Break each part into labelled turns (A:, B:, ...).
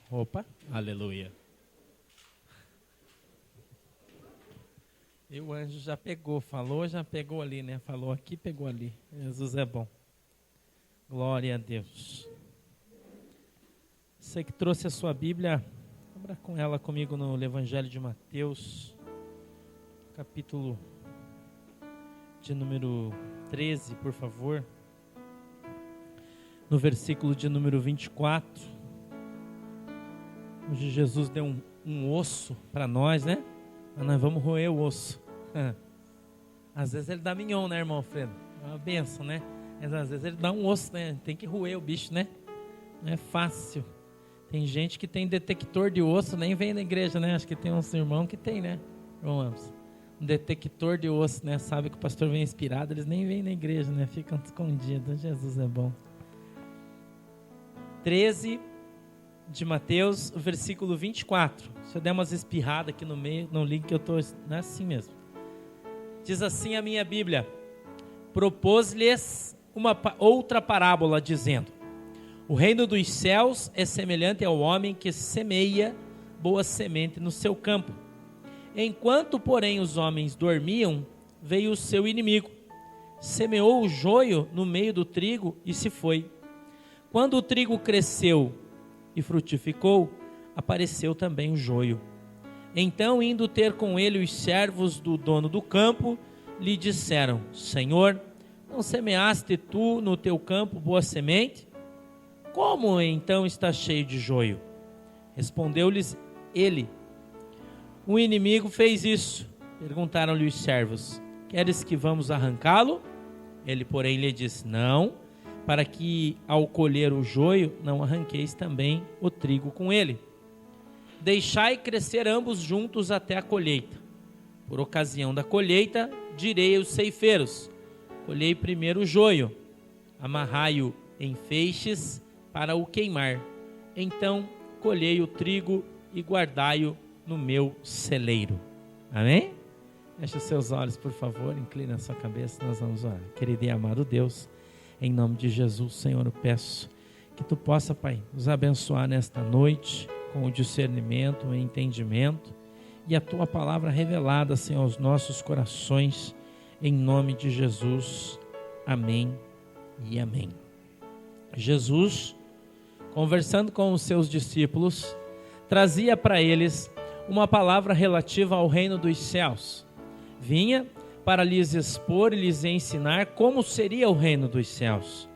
A: Opa, aleluia. E o anjo já pegou, falou, já pegou ali, né? Falou aqui, pegou ali. Jesus é bom. Glória a Deus. Você que trouxe a sua Bíblia, abra com ela comigo no Evangelho de Mateus, capítulo de número 13, por favor. No versículo de número 24. Hoje Jesus deu um osso para nós, né? Mas nós vamos roer o osso. Às vezes ele dá mignon, né, irmão Alfredo? É uma benção, né? Mas às vezes ele dá um osso, né? Tem que roer o bicho, né? Não é fácil. Tem gente que tem detector de osso, nem vem na igreja, né? Acho que tem uns irmãos que tem, né? Irmão Amos. Um detector de osso, né? Sabe que o pastor vem inspirado, eles nem vêm na igreja, né? Ficam escondidos. Jesus é bom. 13 de Mateus, versículo 24. Se eu der umas espirradas aqui no meio, no link que eu estou, não é assim mesmo. Diz assim a minha Bíblia: propôs-lhes uma outra parábola, dizendo: o reino dos céus é semelhante ao homem que semeia boa semente no seu campo. Enquanto, porém, os homens dormiam, veio o seu inimigo, semeou o joio no meio do trigo e se foi. Quando o trigo cresceu e frutificou, apareceu também o joio. Então, indo ter com ele os servos do dono do campo, lhe disseram: Senhor, não semeaste tu no teu campo boa semente? Como então está cheio de joio? Respondeu-lhes ele: o inimigo fez isso. Perguntaram-lhe os servos: queres que vamos arrancá-lo? Ele, porém, lhe disse: não, para que ao colher o joio não arranqueis também o trigo com ele. Deixai crescer ambos juntos até a colheita. Por ocasião da colheita, direi aos ceifeiros: colhei primeiro o joio, amarrai-o em feixes para o queimar. Então colhei o trigo e guardai-o no meu celeiro. Amém? Feche os seus olhos, por favor, inclina a sua cabeça, nós vamos orar. Querido e amado Deus, em nome de Jesus, Senhor, eu peço que Tu possa, Pai, nos abençoar nesta noite com o discernimento, o entendimento e a Tua palavra revelada, Senhor, aos nossos corações, em nome de Jesus. Amém e amém. Jesus, conversando com os seus discípulos, trazia para eles uma palavra relativa ao reino dos céus. Vinha para lhes expor e lhes ensinar como seria o reino dos céus.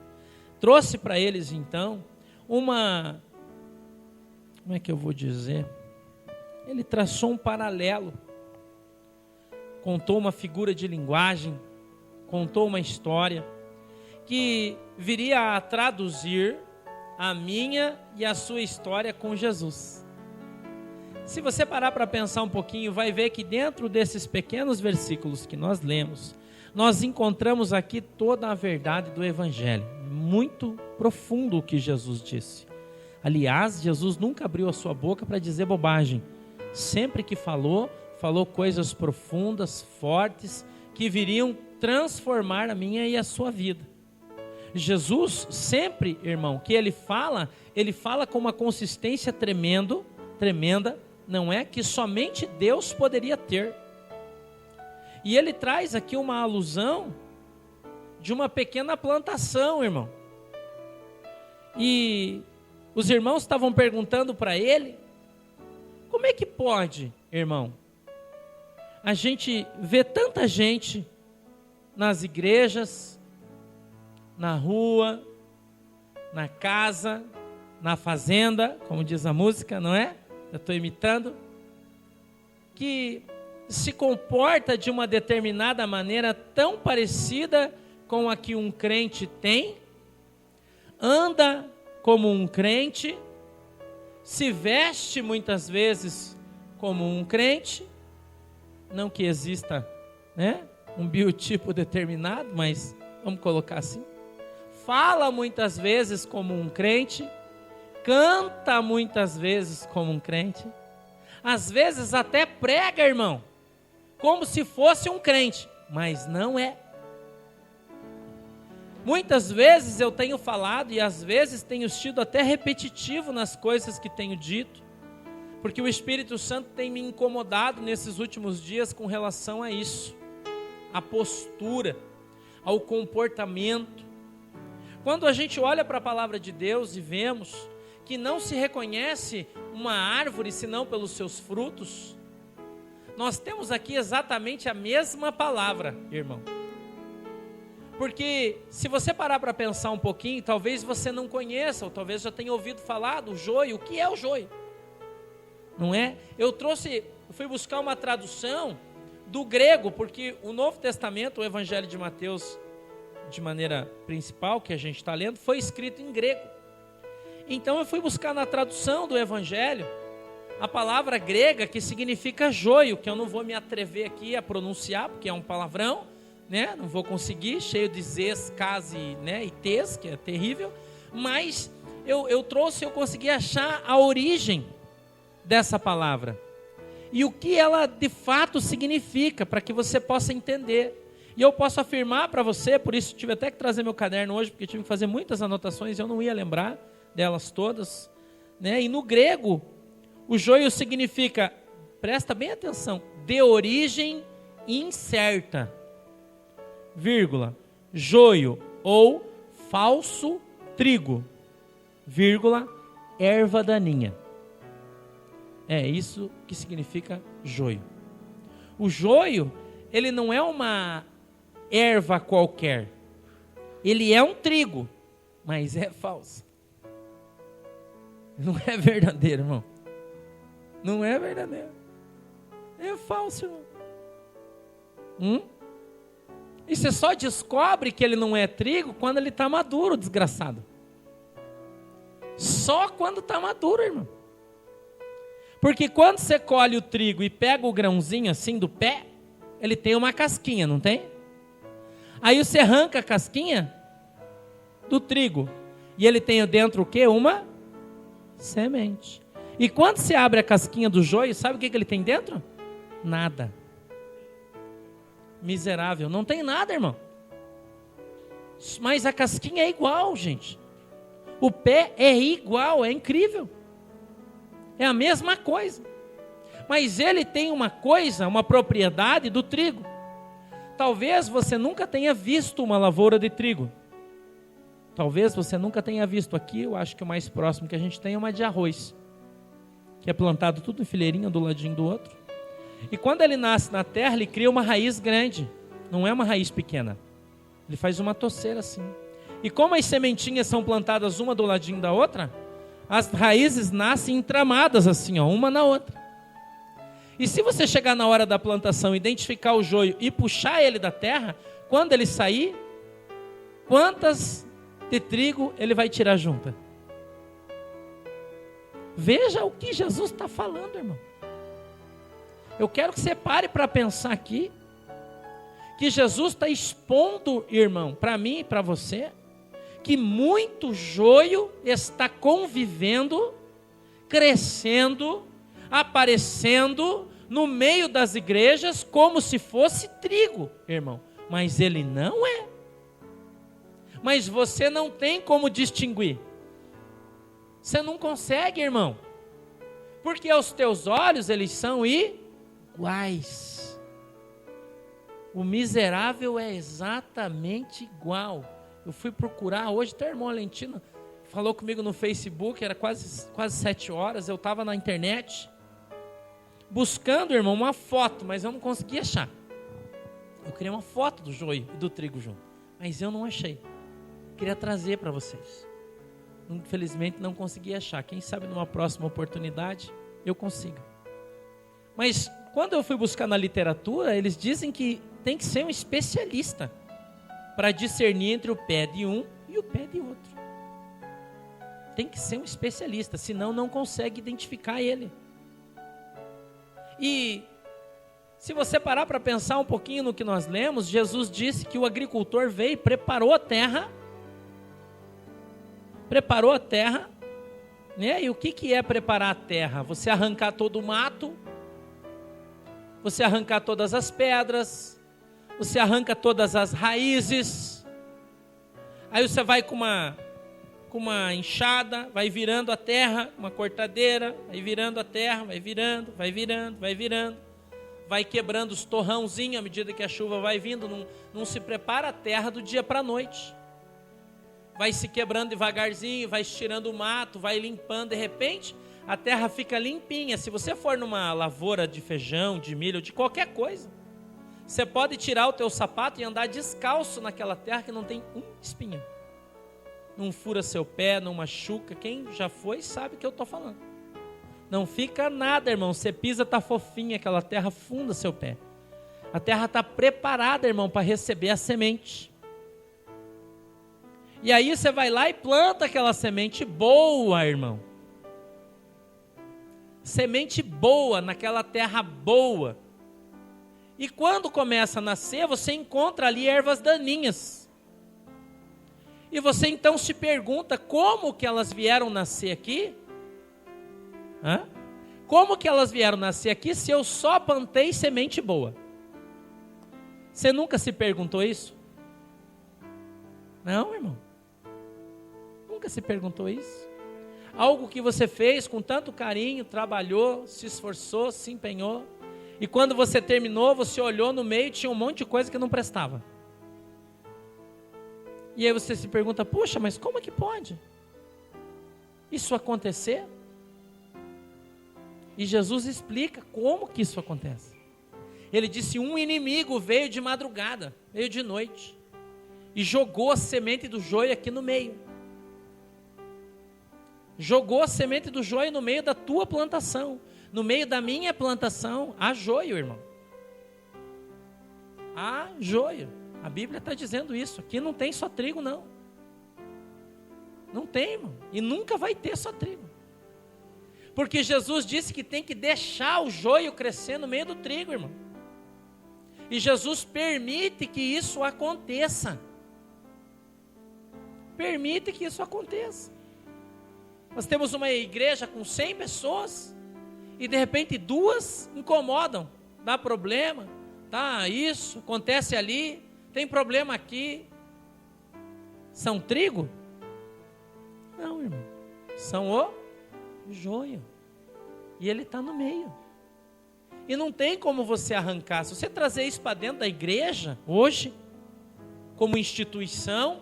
A: Trouxe para eles, então, como é que eu vou dizer? Ele traçou um paralelo, contou uma figura de linguagem, contou uma história que viria a traduzir a minha e a sua história com Jesus. Se você parar para pensar um pouquinho, vai ver que dentro desses pequenos versículos que nós lemos, nós encontramos aqui toda a verdade do Evangelho. Muito profundo o que Jesus disse. Aliás, Jesus nunca abriu a sua boca para dizer bobagem. Sempre que falou coisas profundas, fortes, que viriam transformar a minha e a sua vida. Jesus sempre, irmão, que ele fala com uma consistência tremenda, não é? Que somente Deus poderia ter. E ele traz aqui uma alusão de uma pequena plantação, irmão. E os irmãos estavam perguntando para ele: como é que pode, irmão, a gente vê tanta gente nas igrejas, na rua, na casa, na fazenda, como diz a música, não é? Eu estou imitando, que se comporta de uma determinada maneira tão parecida com a que um crente tem, anda como um crente, se veste muitas vezes como um crente, não que exista, né, um biotipo determinado, mas vamos colocar assim, fala muitas vezes como um crente, canta muitas vezes como um crente, às vezes até prega, irmão, como se fosse um crente, mas não é. Muitas vezes eu tenho falado e às vezes tenho sido até repetitivo nas coisas que tenho dito, porque o Espírito Santo tem me incomodado nesses últimos dias com relação a isso, a postura, ao comportamento. Quando a gente olha para a palavra de Deus e vemos que não se reconhece uma árvore senão pelos seus frutos, nós temos aqui exatamente a mesma palavra, irmão. Porque se você parar para pensar um pouquinho, talvez você não conheça, ou talvez já tenha ouvido falar do joio. O que é o joio? Não é? Eu fui buscar uma tradução do grego, porque o Novo Testamento, o Evangelho de Mateus, de maneira principal, que a gente está lendo, foi escrito em grego. Então eu fui buscar na tradução do Evangelho a palavra grega que significa joio, que eu não vou me atrever aqui a pronunciar, porque é um palavrão, né? Não vou conseguir, cheio de z's, k's, né? E t's, que é terrível. Mas eu consegui achar a origem dessa palavra e o que ela de fato significa, para que você possa entender. E eu posso afirmar para você, por isso tive até que trazer meu caderno hoje, porque tive que fazer muitas anotações e eu não ia lembrar delas todas, né? E no grego, o joio significa, presta bem atenção, de origem incerta, vírgula, joio ou falso trigo, vírgula, erva daninha. É isso que significa joio. O joio, ele não é uma erva qualquer. Ele é um trigo, mas é falso. Não é verdadeiro, irmão. Não é verdadeiro. É falso, irmão. E você só descobre que ele não é trigo quando ele está maduro, desgraçado. Só quando está maduro, irmão. Porque quando você colhe o trigo e pega o grãozinho assim do pé, ele tem uma casquinha, não tem? Aí você arranca a casquinha do trigo. E ele tem dentro o quê? Uma semente. E quando você abre a casquinha do joio, sabe o que ele tem dentro? Nada. Miserável. Não tem nada, irmão. Mas a casquinha é igual, gente. O pé é igual, é incrível. É a mesma coisa. Mas ele tem uma coisa, uma propriedade do trigo. Talvez você nunca tenha visto uma lavoura de trigo. Talvez você nunca tenha visto. Aqui eu acho que o mais próximo que a gente tem é uma de arroz, que é plantado tudo em fileirinha, do ladinho do outro. E quando ele nasce na terra, ele cria uma raiz grande. Não é uma raiz pequena. Ele faz uma toceira assim. E como as sementinhas são plantadas uma do ladinho da outra, as raízes nascem entramadas assim, ó, uma na outra. E se você chegar na hora da plantação, identificar o joio e puxar ele da terra, quando ele sair, quantas de trigo ele vai tirar junto? Veja o que Jesus está falando, irmão. Eu quero que você pare para pensar aqui, que Jesus está expondo, irmão, para mim e para você, que muito joio está convivendo, crescendo, aparecendo no meio das igrejas como se fosse trigo, irmão. Mas ele não é. Mas você não tem como distinguir. Você não consegue, irmão. Porque aos teus olhos eles são iguais. O miserável é exatamente igual. Eu fui procurar hoje, até o irmão Valentino falou comigo no Facebook, era quase 7 horas, eu estava na internet, buscando, irmão, uma foto, mas eu não consegui achar. Eu queria uma foto do joio e do trigo junto, mas eu não achei. Queria trazer para vocês. Infelizmente não consegui achar. Quem sabe numa próxima oportunidade eu consiga. Mas quando eu fui buscar na literatura, eles dizem que tem que ser um especialista para discernir entre o pé de um e o pé de outro. Tem que ser um especialista, senão não consegue identificar ele. E se você parar para pensar um pouquinho no que nós lemos, Jesus disse que o agricultor veio e preparou a terra, né? E o que é preparar a terra? Você arrancar todo o mato, você arrancar todas as pedras, você arranca todas as raízes, Aí você vai com uma enxada, vai virando a terra, uma cortadeira, vai virando a terra, vai virando, vai quebrando os torrãozinhos à medida que a chuva vai vindo, não se prepara a terra do dia para a noite. Vai se quebrando devagarzinho, vai estirando o mato, vai limpando, de repente a terra fica limpinha. Se você for numa lavoura de feijão, de milho, de qualquer coisa, você pode tirar o teu sapato e andar descalço naquela terra que não tem um espinho. Não fura seu pé, não machuca. Quem já foi sabe o que eu estou falando. Não fica nada, irmão. Você pisa, está fofinha, aquela terra funda seu pé. A terra está preparada, irmão, para receber a semente. E aí você vai lá e planta aquela semente boa, irmão. Semente boa, naquela terra boa. E quando começa a nascer, você encontra ali ervas daninhas. E você então se pergunta, como que elas vieram nascer aqui? Como que elas vieram nascer aqui se eu só plantei semente boa? Você nunca se perguntou isso? Não, irmão. Nunca se perguntou isso? Algo que você fez com tanto carinho, trabalhou, se esforçou, se empenhou. E quando você terminou, você olhou no meio e tinha um monte de coisa que não prestava. E aí você se pergunta, puxa, mas como é que pode isso acontecer? E Jesus explica como que isso acontece. Ele disse, um inimigo veio de madrugada, veio de noite, e jogou a semente do joio aqui no meio. Jogou a semente do joio no meio da tua plantação. No meio da minha plantação, há joio, irmão. Há joio. A Bíblia está dizendo isso. Aqui não tem só trigo, não. Não tem, irmão. E nunca vai ter só trigo. Porque Jesus disse que tem que deixar o joio crescer no meio do trigo, irmão. E Jesus permite que isso aconteça. Permite que isso aconteça. Nós temos uma igreja com 100 pessoas e de repente 2 incomodam, dá problema, tá isso, acontece ali, tem problema aqui. São trigo? Não, irmão. São o joio. E ele está no meio. E não tem como você arrancar. Se você trazer isso para dentro da igreja, hoje, como instituição,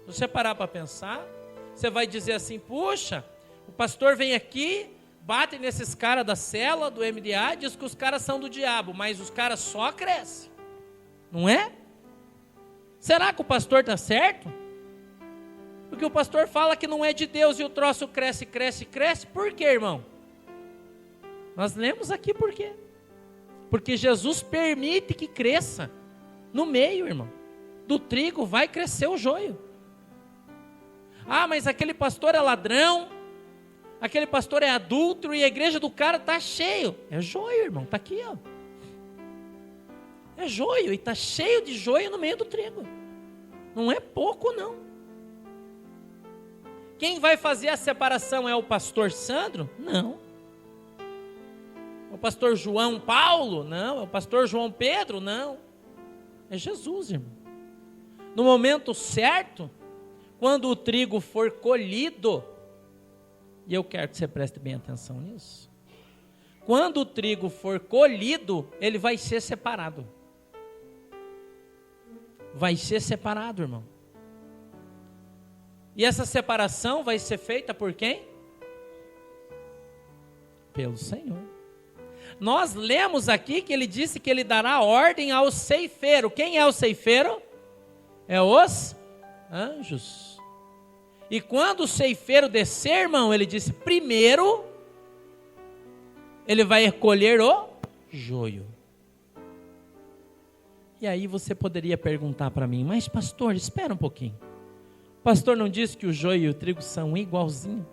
A: se você parar para pensar, você vai dizer assim, puxa, o pastor vem aqui, bate nesses caras da célula, do MDA, diz que os caras são do diabo, mas os caras só crescem. Não é? Será que o pastor está certo? Porque o pastor fala que não é de Deus e o troço cresce, cresce, cresce. Por quê, irmão? Nós lemos aqui por quê? Porque Jesus permite que cresça no meio, irmão. Do trigo vai crescer o joio. Ah, mas aquele pastor é ladrão, aquele pastor é adúltero e a igreja do cara está cheio. É joio, irmão, está aqui, ó. É joio e está cheio de joio no meio do trigo. Não é pouco, não. Quem vai fazer a separação é o pastor Sandro? Não. É o pastor João Paulo? Não. É o pastor João Pedro? Não. É Jesus, irmão. No momento certo, quando o trigo for colhido, e eu quero que você preste bem atenção nisso. Quando o trigo for colhido, ele vai ser separado. Vai ser separado, irmão. E essa separação vai ser feita por quem? Pelo Senhor. Nós lemos aqui que ele disse que ele dará ordem ao ceifeiro. Quem é o ceifeiro? É os anjos. E quando o ceifeiro descer, irmão, ele disse, primeiro, ele vai recolher o joio. E aí você poderia perguntar para mim, mas pastor, espera um pouquinho. O pastor não disse que o joio e o trigo são igualzinhos?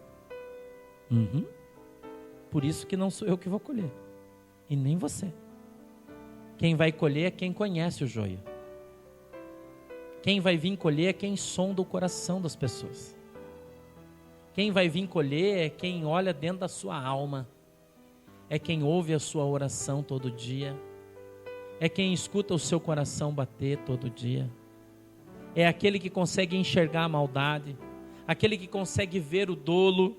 A: Por isso que não sou eu que vou colher. E nem você. Quem vai colher é quem conhece o joio. Quem vai vir colher é quem sonda o coração das pessoas. Quem vai vir colher é quem olha dentro da sua alma. É quem ouve a sua oração todo dia. É quem escuta o seu coração bater todo dia. é aquele que consegue enxergar a maldade, aquele que consegue ver o dolo,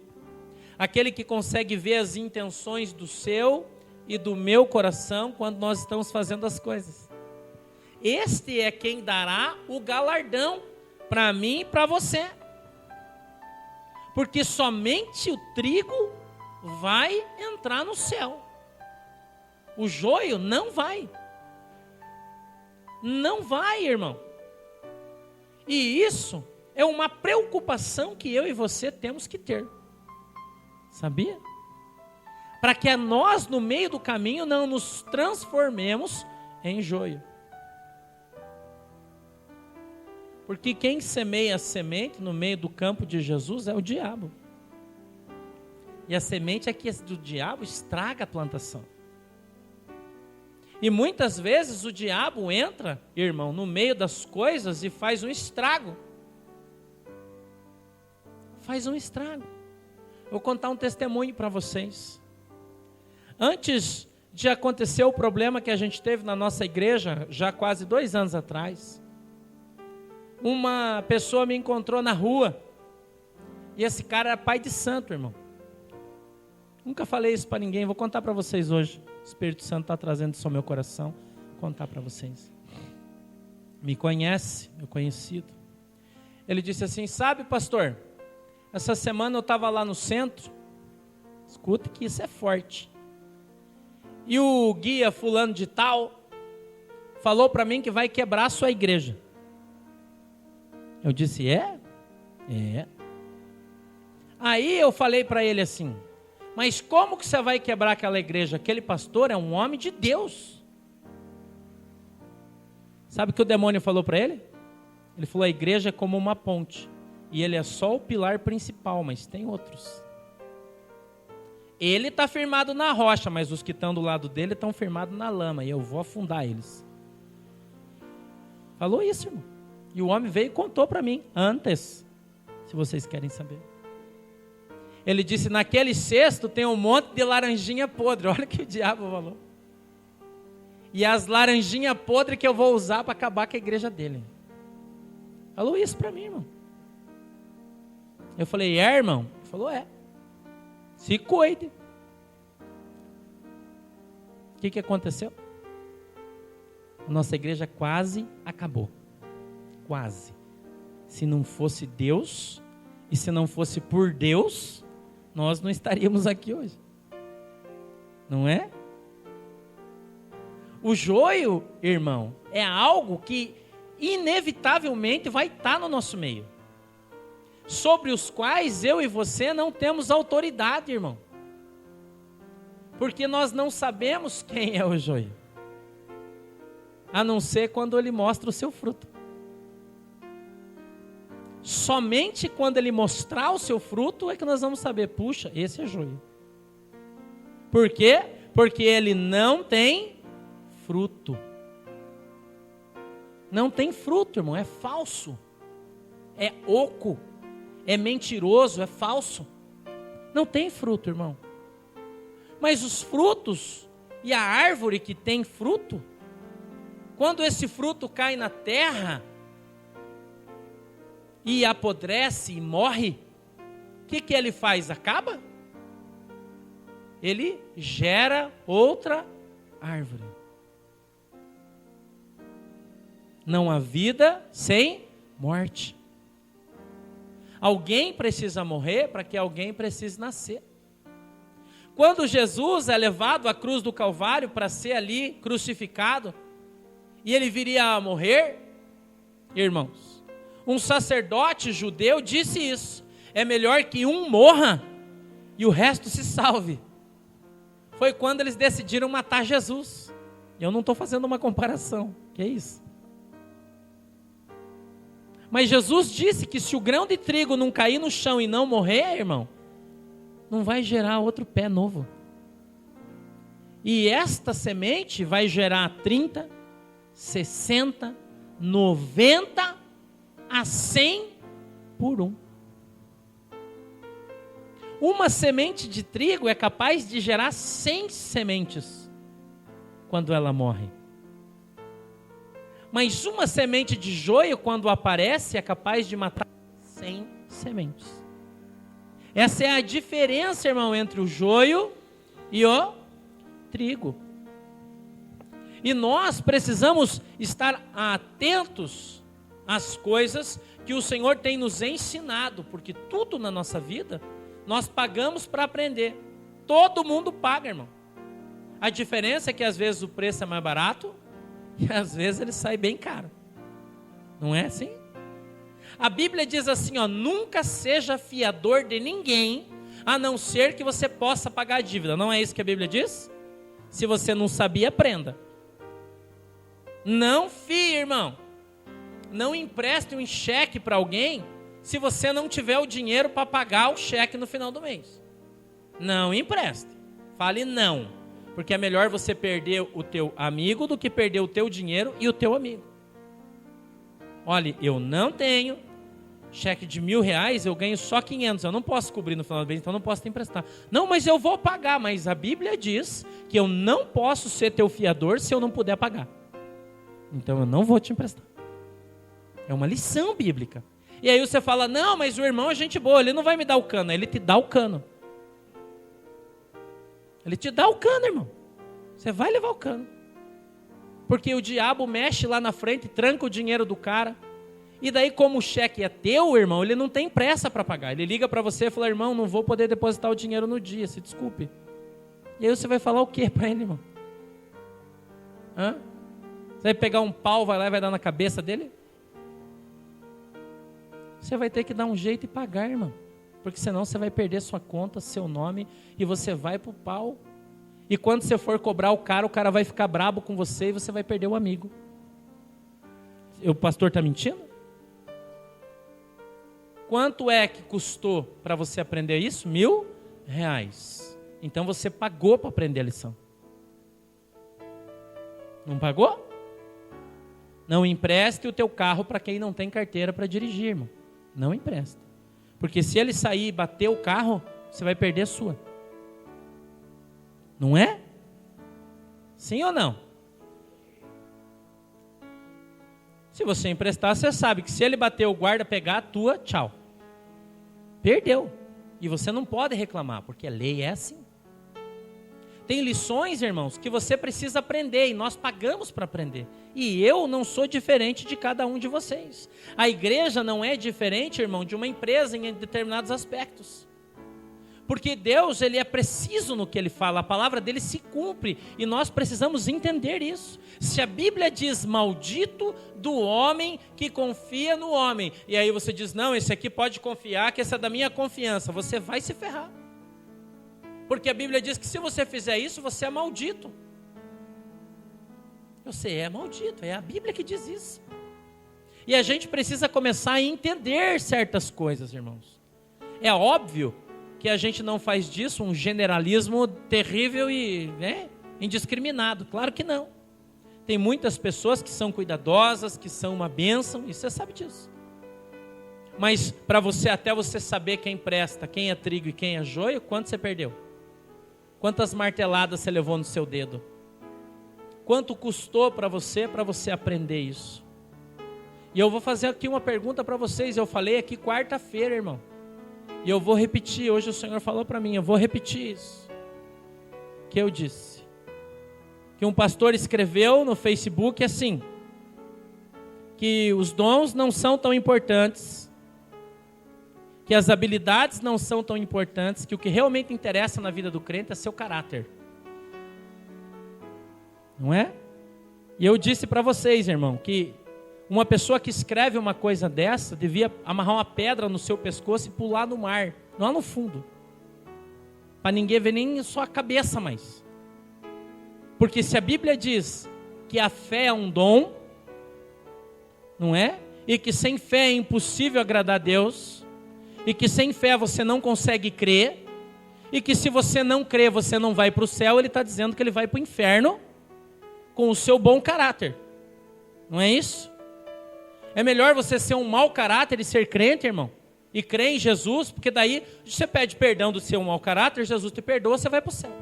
A: aquele que consegue ver as intenções do seu e do meu coração quando nós estamos fazendo as coisas. Este é quem dará o galardão para mim e para você. Porque somente o trigo vai entrar no céu. O joio não vai. Não vai, irmão. E isso é uma preocupação que eu e você temos que ter. Sabia? Para que nós, no meio do caminho, não nos transformemos em joio. Porque quem semeia a semente no meio do campo de Jesus é o diabo. E a semente aqui do diabo estraga a plantação. E muitas vezes o diabo entra, irmão, no meio das coisas e faz um estrago. Faz um estrago. Vou contar um testemunho para vocês. Antes de acontecer o problema que a gente teve na nossa igreja, já quase 2 anos atrás, uma pessoa me encontrou na rua, e esse cara era pai de santo, irmão. Nunca falei isso para ninguém, vou contar para vocês hoje. O Espírito Santo está trazendo isso ao meu coração, vou contar para vocês. Me conhece, meu conhecido. Ele disse assim: sabe, pastor, essa semana eu estava lá no centro, escuta que isso é forte, e o guia fulano de tal falou para mim que vai quebrar a sua igreja. Eu disse: é? É. Aí eu falei para ele assim: mas como que você vai quebrar aquela igreja? Aquele pastor é um homem de Deus. Sabe o que o demônio falou para ele? Ele falou: a igreja é como uma ponte, e ele é só o pilar principal, mas tem outros. Ele está firmado na rocha, mas os que estão do lado dele estão firmados na lama, e eu vou afundar eles. Falou isso, irmão. E o homem veio e contou para mim, antes, se vocês querem saber. Ele disse: naquele cesto tem um monte de laranjinha podre. Olha que o diabo falou. E as laranjinhas podres que eu vou usar para acabar com a igreja dele. Falou isso para mim, irmão. Eu falei: é, irmão? Ele falou: é. Se cuide. O que aconteceu? Nossa igreja quase acabou. Quase. Se não fosse Deus, e se não fosse por Deus, nós não estaríamos aqui hoje. Não é? O joio, irmão, é algo que inevitavelmente vai estar no nosso meio, sobre os quais eu e você não temos autoridade, irmão. Porque nós não sabemos quem é o joio, a não ser quando ele mostra o seu fruto. Somente quando ele mostrar o seu fruto é que nós vamos saber: puxa, esse é joio. Por quê? Porque ele não tem fruto. Não tem fruto, irmão, é falso, é oco, é mentiroso, é falso. Não tem fruto, irmão. Mas os frutos e a árvore que tem fruto, quando esse fruto cai na terra e apodrece e morre, o que ele faz? Acaba? Ele gera outra árvore. Não há vida sem morte. Alguém precisa morrer para que alguém precise nascer. Quando Jesus é levado à cruz do Calvário para ser ali crucificado, e ele viria a morrer, irmãos, um sacerdote judeu disse isso: é melhor que um morra e o resto se salve. Foi quando eles decidiram matar Jesus. Eu não estou fazendo uma comparação, que é isso? Mas Jesus disse que se o grão de trigo não cair no chão e não morrer, irmão, não vai gerar outro pé novo. E esta semente vai gerar 30, 60, 90 a 100 por um. Uma semente de trigo é capaz de gerar 100 sementes quando ela morre. Mas uma semente de joio, quando aparece, é capaz de matar 100 sementes. Essa é a diferença, irmão, entre o joio e o trigo. E nós precisamos estar atentos às coisas que o Senhor tem nos ensinado, porque tudo na nossa vida nós pagamos para aprender. Todo mundo paga, irmão. A diferença é que às vezes o preço é mais barato e às vezes ele sai bem caro. Não é assim? A Bíblia diz assim, ó, nunca seja fiador de ninguém, a não ser que você possa pagar a dívida. Não é isso que a Bíblia diz? Se você não sabia, aprenda. Não fie, irmão. Não empreste um cheque para alguém se você não tiver o dinheiro para pagar o cheque no final do mês. Não empreste. Fale não. Porque é melhor você perder o teu amigo do que perder o teu dinheiro e o teu amigo. Olha, eu não tenho cheque de R$1.000, eu ganho só 500. Eu não posso cobrir no final do mês, então eu não posso te emprestar. Não, mas eu vou pagar. Mas a Bíblia diz que eu não posso ser teu fiador se eu não puder pagar. Então eu não vou te emprestar. É uma lição bíblica. E aí você fala, não, mas o irmão é gente boa, ele não vai me dar o cano. Ele te dá o cano. Ele te dá o cano, irmão. Você vai levar o cano. Porque o diabo mexe lá na frente, tranca o dinheiro do cara. E daí, como o cheque é teu, irmão, ele não tem pressa para pagar. Ele liga para você e fala, irmão, não vou poder depositar o dinheiro no dia, se desculpe. E aí você vai falar o quê para ele, irmão? Hã? Você vai pegar um pau, vai lá e vai dar na cabeça dele? Você vai ter que dar um jeito e pagar, irmão. Porque senão você vai perder sua conta, seu nome, e você vai pro pau. E quando você for cobrar o cara vai ficar brabo com você e você vai perder o amigo. O pastor está mentindo? Quanto é que custou para você aprender isso? R$1.000. Então você pagou para aprender a lição. Não pagou? Não empreste o teu carro para quem não tem carteira para dirigir, irmão. Não empresta. Porque se ele sair e bater o carro, você vai perder a sua. Não é? Sim ou não? Se você emprestar, você sabe que se ele bater o guarda, pegar a tua, tchau. Perdeu. E você não pode reclamar, porque a lei é assim. Tem lições, irmãos, que você precisa aprender e nós pagamos para aprender. E eu não sou diferente de cada um de vocês. A igreja não é diferente, irmão, de uma empresa em determinados aspectos. Porque Deus, ele é preciso no que ele fala, a palavra dele se cumpre e nós precisamos entender isso. Se a Bíblia diz maldito do homem que confia no homem, e aí você diz, não, esse aqui pode confiar, que essa é da minha confiança, você vai se ferrar. Porque a Bíblia diz que se você fizer isso, você é maldito. Você é maldito, é a Bíblia que diz isso. E a gente precisa começar a entender certas coisas, irmãos. É óbvio que a gente não faz disso um generalismo terrível e indiscriminado. Claro que não. Tem muitas pessoas que são cuidadosas, que são uma bênção, e você sabe disso. Mas para você, até você saber quem presta, quem é trigo e quem é joio, quanto você perdeu? Quantas marteladas você levou no seu dedo? Quanto custou para você aprender isso? E eu vou fazer aqui uma pergunta para vocês. Eu falei aqui quarta-feira, irmão. E eu vou repetir. Hoje o Senhor falou para mim. Eu vou repetir isso. Que eu disse. Que um pastor escreveu no Facebook assim. Que os dons não são tão importantes. Que as habilidades não são tão importantes, que o que realmente interessa na vida do crente é seu caráter. Não é? E eu disse para vocês, irmão, que uma pessoa que escreve uma coisa dessa, devia amarrar uma pedra no seu pescoço e pular no mar, lá no fundo. Para ninguém ver nem sua cabeça mais. Porque se a Bíblia diz que a fé é um dom, não é? E que sem fé é impossível agradar a Deus, e que sem fé você não consegue crer, e que se você não crê, você não vai para o céu, ele está dizendo que ele vai para o inferno com o seu bom caráter. Não é isso? É melhor você ser um mau caráter e ser crente, irmão, e crer em Jesus, porque daí você pede perdão do seu mau caráter, Jesus te perdoa, você vai para o céu.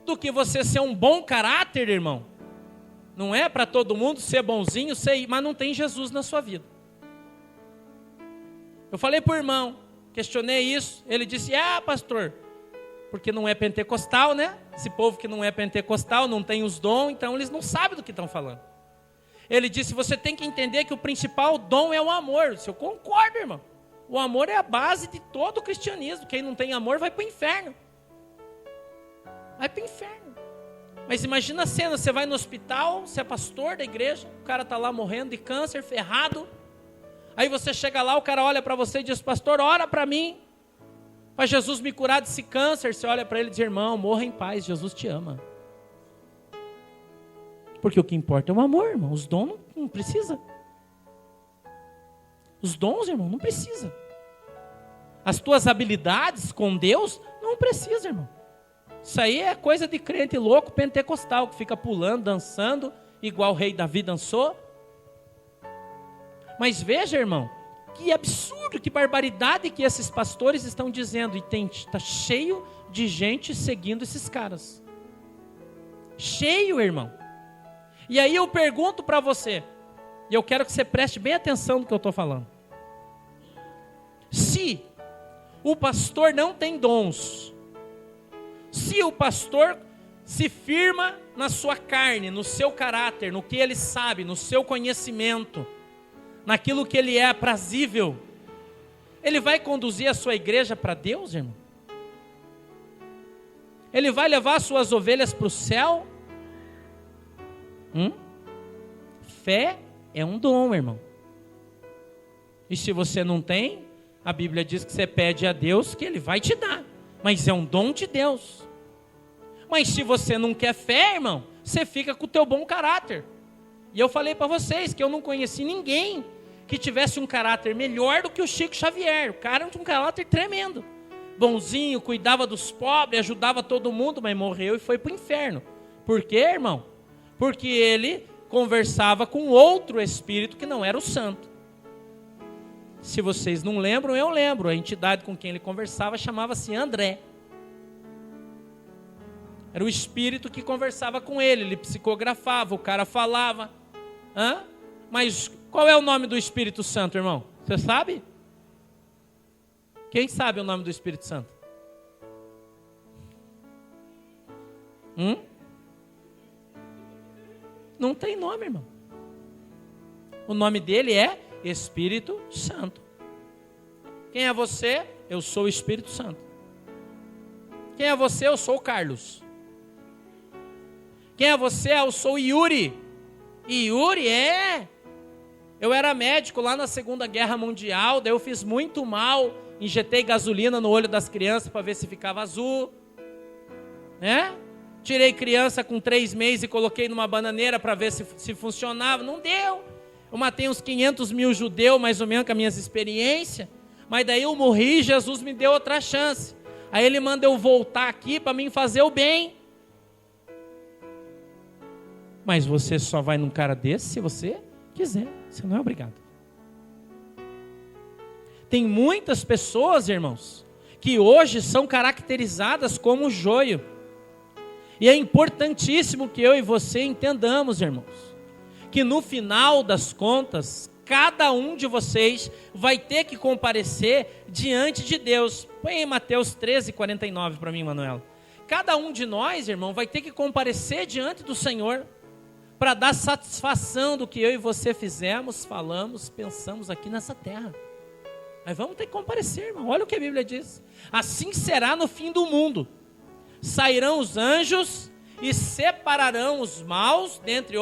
A: Do que você ser um bom caráter, irmão, Não é para todo mundo ser bonzinho, mas não tem Jesus na sua vida. Eu falei para o irmão, questionei isso, ele disse, pastor, porque não é pentecostal, né? Esse povo que não é pentecostal, não tem os dons, então eles não sabem do que estão falando. Ele disse, você tem que entender que o principal dom é o amor. Eu concordo, irmão. O amor é a base de todo o cristianismo. Quem não tem amor vai para o inferno. Vai para o inferno. Mas imagina a cena, você vai no hospital, você é pastor da igreja, o cara está lá morrendo de câncer, ferrado. Aí você chega lá, o cara olha para você e diz, pastor, ora para mim, para Jesus me curar desse câncer. Você olha para ele e diz, irmão, morra em paz, Jesus te ama. Porque o que importa é o amor, irmão. Os dons não precisa. Os dons, irmão, não precisa. As tuas habilidades com Deus, não precisa, irmão. Isso aí é coisa de crente louco pentecostal, que fica pulando, dançando, igual o rei Davi dançou. Mas veja, irmão, que absurdo, que barbaridade que esses pastores estão dizendo. E está cheio de gente seguindo esses caras. Cheio, irmão. E aí eu pergunto para você, e eu quero que você preste bem atenção no que eu estou falando. Se o pastor não tem dons, se o pastor se firma na sua carne, no seu caráter, no que ele sabe, no seu conhecimento, naquilo que ele é aprazível, ele vai conduzir a sua igreja para Deus, irmão? Ele vai levar as suas ovelhas para o céu? Fé é um dom, irmão. E se você não tem, a Bíblia diz que você pede a Deus que Ele vai te dar. Mas é um dom de Deus. Mas se você não quer fé, irmão, você fica com o teu bom caráter. E eu falei para vocês que eu não conheci ninguém que tivesse um caráter melhor do que o Chico Xavier. O cara tinha um caráter tremendo. Bonzinho, cuidava dos pobres, ajudava todo mundo, mas morreu e foi para o inferno. Por quê, irmão? Porque ele conversava com outro espírito que não era o santo. Se vocês não lembram, eu lembro. A entidade com quem ele conversava chamava-se André. Era o espírito que conversava com ele. Ele psicografava, o cara falava. Mas qual é o nome do Espírito Santo, irmão? Você sabe? Quem sabe o nome do Espírito Santo? Não tem nome, irmão. O nome dele é Espírito Santo. Quem é você? Eu sou o Espírito Santo. Quem é você? Eu sou o Carlos. Quem é você? Eu sou o Yuri. E Yuri eu era médico lá na Segunda Guerra Mundial, daí eu fiz muito mal, injetei gasolina no olho das crianças para ver se ficava azul, né? Tirei criança com 3 meses e coloquei numa bananeira para ver se funcionava. Não deu. Eu matei uns 500 mil judeus, mais ou menos, com as minhas experiências. Mas daí eu morri e Jesus me deu outra chance. Aí ele manda eu voltar aqui para mim fazer o bem. Mas você só vai num cara desse se você quiser. Você não é obrigado. Tem muitas pessoas, irmãos, que hoje são caracterizadas como joio. E é importantíssimo que eu e você entendamos, irmãos, que no final das contas, cada um de vocês vai ter que comparecer diante de Deus. Põe aí Mateus 13:49 para mim, Manuela. Cada um de nós, irmão, vai ter que comparecer diante do Senhor para dar satisfação do que eu e você fizemos, falamos, pensamos aqui nessa terra. Mas vamos ter que comparecer, irmão. Olha o que a Bíblia diz. Assim será no fim do mundo. Sairão os anjos e separarão os maus dentre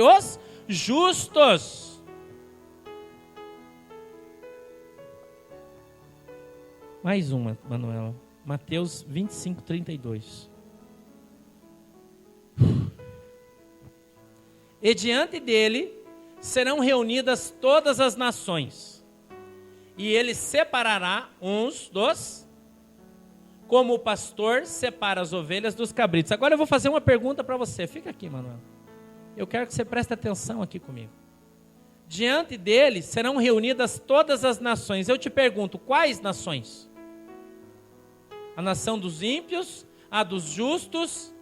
A: os justos. Mais uma, Manuela. Mateus 25:32. E diante dele serão reunidas todas as nações, e ele separará uns dos, como o pastor separa as ovelhas dos cabritos. Agora eu vou fazer uma pergunta para você. Fica aqui, Manuel. Eu quero que você preste atenção aqui comigo. Diante dele serão reunidas todas as nações. Eu te pergunto, quais nações? A nação dos ímpios, a dos justos,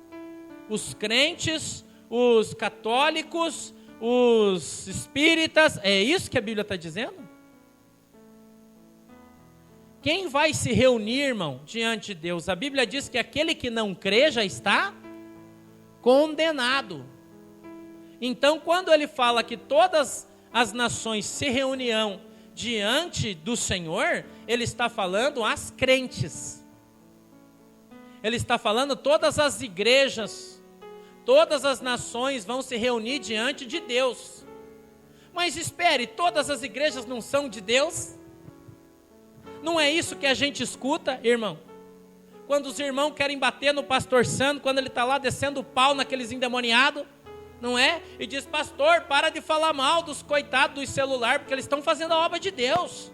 A: os crentes, os católicos, os espíritas. É isso que a Bíblia está dizendo? Quem vai se reunir, irmão, diante de Deus? A Bíblia diz que aquele que não crê já está condenado. Então, quando ele fala que todas as nações se reunirão diante do Senhor, ele está falando as crentes. Ele está falando todas as igrejas, todas as nações vão se reunir diante de Deus. Mas espere, todas as igrejas não são de Deus? Não é isso que a gente escuta, irmão? Quando os irmãos querem bater no pastor Sandro, quando ele está lá descendo o pau naqueles endemoniados, não é? E diz, pastor, para de falar mal dos coitados dos celulares, porque eles estão fazendo a obra de Deus.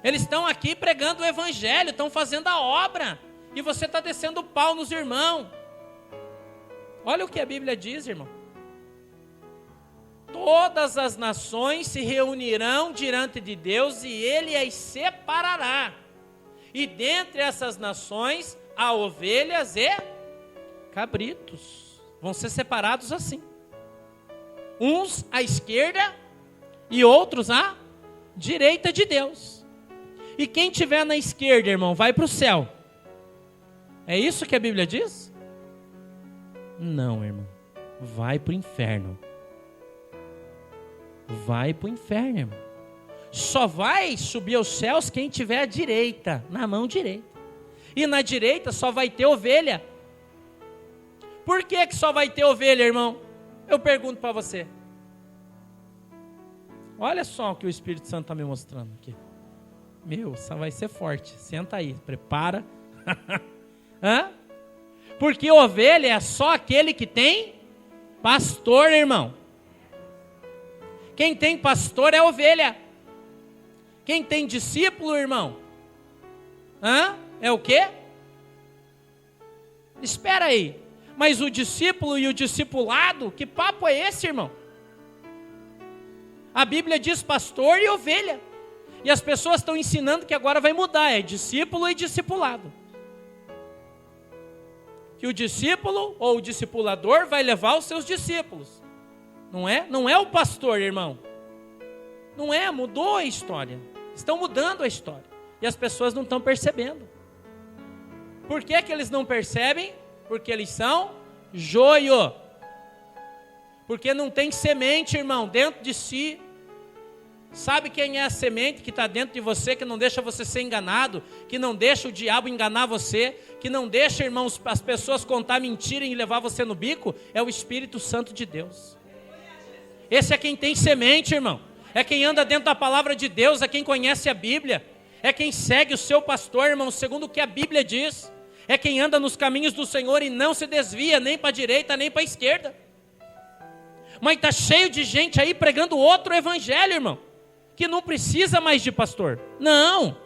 A: Eles estão aqui pregando o evangelho, estão fazendo a obra, e você está descendo o pau nos irmãos. Olha o que a Bíblia diz, irmão. Todas as nações se reunirão diante de Deus e Ele as separará. E dentre essas nações há ovelhas e cabritos. Vão ser separados assim. Uns à esquerda e outros à direita de Deus. E quem estiver na esquerda, irmão, vai para o céu. É isso que a Bíblia diz? Não, irmão. Vai para o inferno. Vai para o inferno, irmão. Só vai subir aos céus quem tiver à direita, na mão direita. E na direita só vai ter ovelha. Por que só vai ter ovelha, irmão? Eu pergunto para você. Olha só o que o Espírito Santo está me mostrando aqui. Meu, só vai ser forte. Senta aí, prepara. Hã? Porque ovelha é só aquele que tem pastor, irmão. Quem tem pastor é ovelha. Quem tem discípulo, irmão? É o quê? Espera aí. Mas o discípulo e o discipulado, que papo é esse, irmão? A Bíblia diz pastor e ovelha. E as pessoas estão ensinando que agora vai mudar. É discípulo e discipulado. Que o discípulo ou o discipulador vai levar os seus discípulos. Não é? Não é o pastor, irmão. Não é, mudou a história. Estão mudando a história. E as pessoas não estão percebendo. Por que eles não percebem? Porque eles são joio. Porque não tem semente, irmão, dentro de si. Sabe quem é a semente que está dentro de você, que não deixa você ser enganado, que não deixa o diabo enganar você, que não deixa, irmãos, as pessoas contar mentira e levar você no bico? É o Espírito Santo de Deus. Esse é quem tem semente, irmão. É quem anda dentro da palavra de Deus, é quem conhece a Bíblia. É quem segue o seu pastor, irmão, segundo o que a Bíblia diz. É quem anda nos caminhos do Senhor e não se desvia nem para a direita nem para a esquerda. Mas está cheio de gente aí pregando outro evangelho, irmão, que não precisa mais de pastor. Não.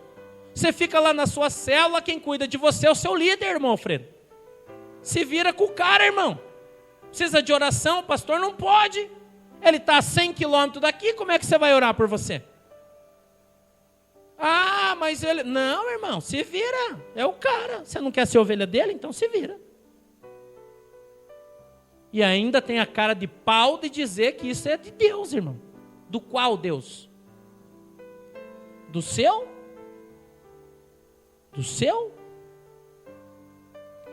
A: Você fica lá na sua célula, quem cuida de você é o seu líder, irmão Alfredo. Se vira com o cara, irmão. Precisa de oração, o pastor não pode. Ele está a 100 quilômetros daqui, como é que você vai orar por você? Ah, mas ele... Não, irmão, se vira. É o cara. Você não quer ser ovelha dele? Então se vira. E ainda tem a cara de pau de dizer que isso é de Deus, irmão. Do qual Deus? Do seu? Do seu?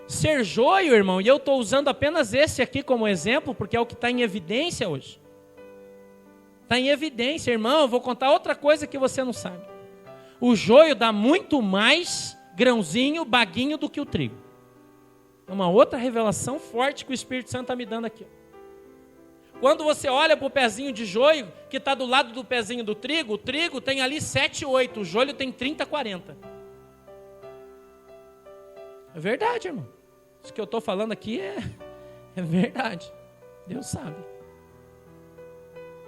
A: Ser joio, irmão, e eu estou usando apenas esse aqui como exemplo, porque é o que está em evidência hoje. Está em evidência, irmão. Eu vou contar outra coisa que você não sabe. O joio dá muito mais grãozinho, baguinho do que o trigo. É uma outra revelação forte que o Espírito Santo está me dando aqui. Quando você olha para o pezinho de joio, que está do lado do pezinho do trigo, o trigo tem ali 7, 8, o joio tem 30, 40. É verdade, irmão. Isso que eu estou falando aqui é verdade. Deus sabe.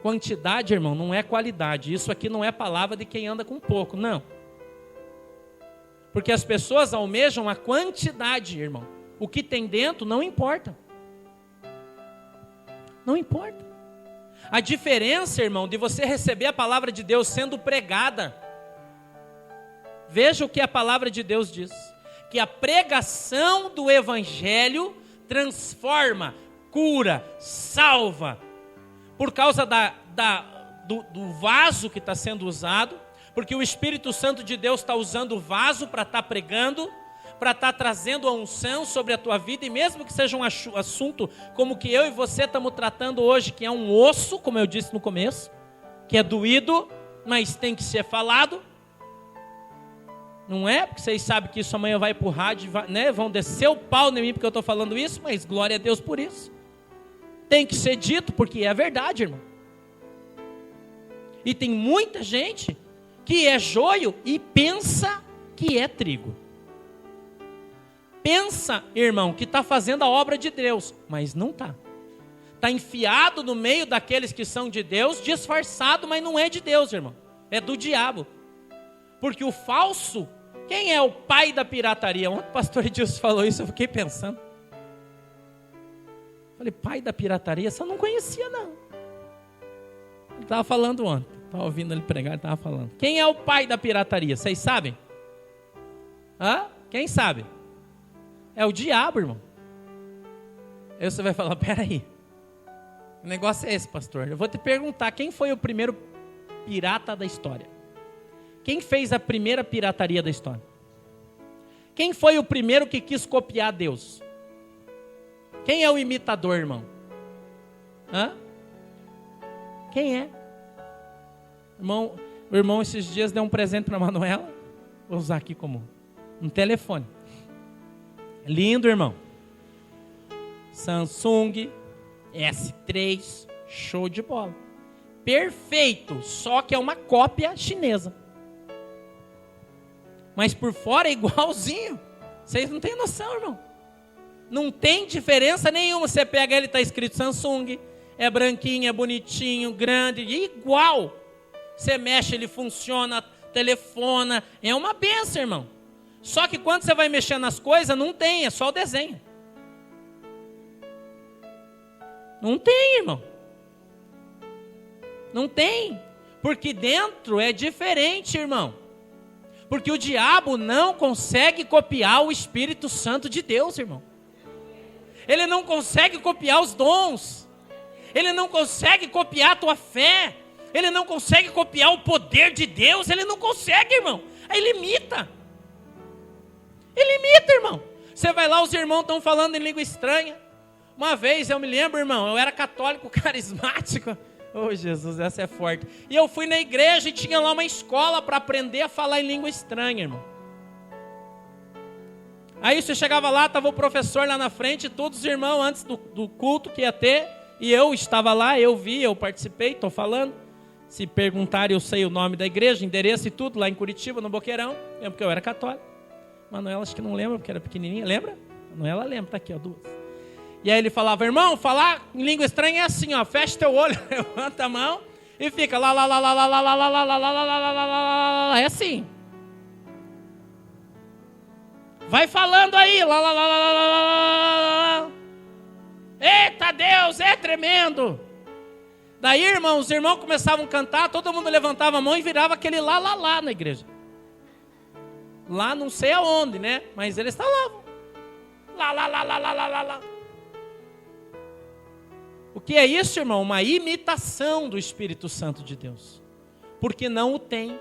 A: Quantidade, irmão, não é qualidade. Isso aqui não é palavra de quem anda com pouco, não. Porque as pessoas almejam a quantidade, irmão. O que tem dentro não importa. Não importa. A diferença, irmão, de você receber a palavra de Deus sendo pregada. Veja o que a palavra de Deus diz. Que a pregação do Evangelho transforma, cura, salva, por causa do vaso que está sendo usado, porque o Espírito Santo de Deus está usando o vaso para estar pregando, para estar trazendo a unção sobre a tua vida, e mesmo que seja um assunto como que eu e você estamos tratando hoje, que é um osso, como eu disse no começo, que é doído, mas tem que ser falado, não é? Porque vocês sabem que isso amanhã vai para o rádio, né? Vão descer o pau em mim porque eu estou falando isso, mas glória a Deus por isso. Tem que ser dito, porque é a verdade, irmão. E tem muita gente que é joio e pensa que é trigo. Pensa, irmão, que está fazendo a obra de Deus, mas não está. Está enfiado no meio daqueles que são de Deus, disfarçado, mas não é de Deus, irmão. É do diabo. Porque o falso, quem é o pai da pirataria? Ontem o pastor Edilson falou isso, eu fiquei pensando. Falei, pai da pirataria? Você não conhecia, não. Ele estava falando ontem. Estava ouvindo ele pregar, ele estava falando. Quem é o pai da pirataria? Vocês sabem? Hã? Quem sabe? É o diabo, irmão. Aí você vai falar, peraí. O negócio é esse, pastor. Eu vou te perguntar, quem foi o primeiro pirata da história? Quem fez a primeira pirataria da história? Quem foi o primeiro que quis copiar Deus? Quem é o imitador, irmão? Hã? Quem é? O irmão esses dias deu um presente para a Manuela. Vou usar aqui como um telefone. Lindo, irmão. Samsung S3, show de bola. Perfeito, só que é uma cópia chinesa. Mas por fora é igualzinho. Vocês não têm noção, irmão. Não tem diferença nenhuma. Você pega ele, está escrito Samsung. É branquinho, é bonitinho, grande, igual. Você mexe, ele funciona, telefona. É uma benção, irmão. Só que quando você vai mexer nas coisas, não tem, é só o desenho. Não tem, irmão. Não tem. Porque dentro é diferente, irmão. Porque o diabo não consegue copiar o Espírito Santo de Deus, irmão. Ele não consegue copiar os dons. Ele não consegue copiar a tua fé. Ele não consegue copiar o poder de Deus. Ele não consegue, irmão. Aí ele imita. Ele imita, irmão. Você vai lá, os irmãos estão falando em língua estranha. Uma vez, eu me lembro, irmão, eu era católico carismático. Oh, Jesus, essa é forte. E eu fui na igreja e tinha lá uma escola para aprender a falar em língua estranha, irmão. Aí você chegava lá, estava o professor lá na frente, todos os irmãos antes do culto que ia ter. E eu estava lá, eu vi, eu participei, estou falando. Se perguntarem, eu sei o nome da igreja, endereço e tudo, lá em Curitiba, no Boqueirão. Lembro porque eu era católico. Manuela acho que não lembra, porque era pequenininha, lembra? Manuela lembra, tá aqui, ó, duas. E aí ele falava, irmão, falar em língua estranha é assim, ó, fecha teu olho, levanta a mão e fica lá, é assim. Vai falando aí, eita Deus, é tremendo. Daí, irmão, os irmãos começavam a cantar, todo mundo levantava a mão e virava aquele lá na igreja. Lá não sei aonde, né? Mas eles falavam. Lá. O que é isso, irmão? Uma imitação do Espírito Santo de Deus. Porque não o tem.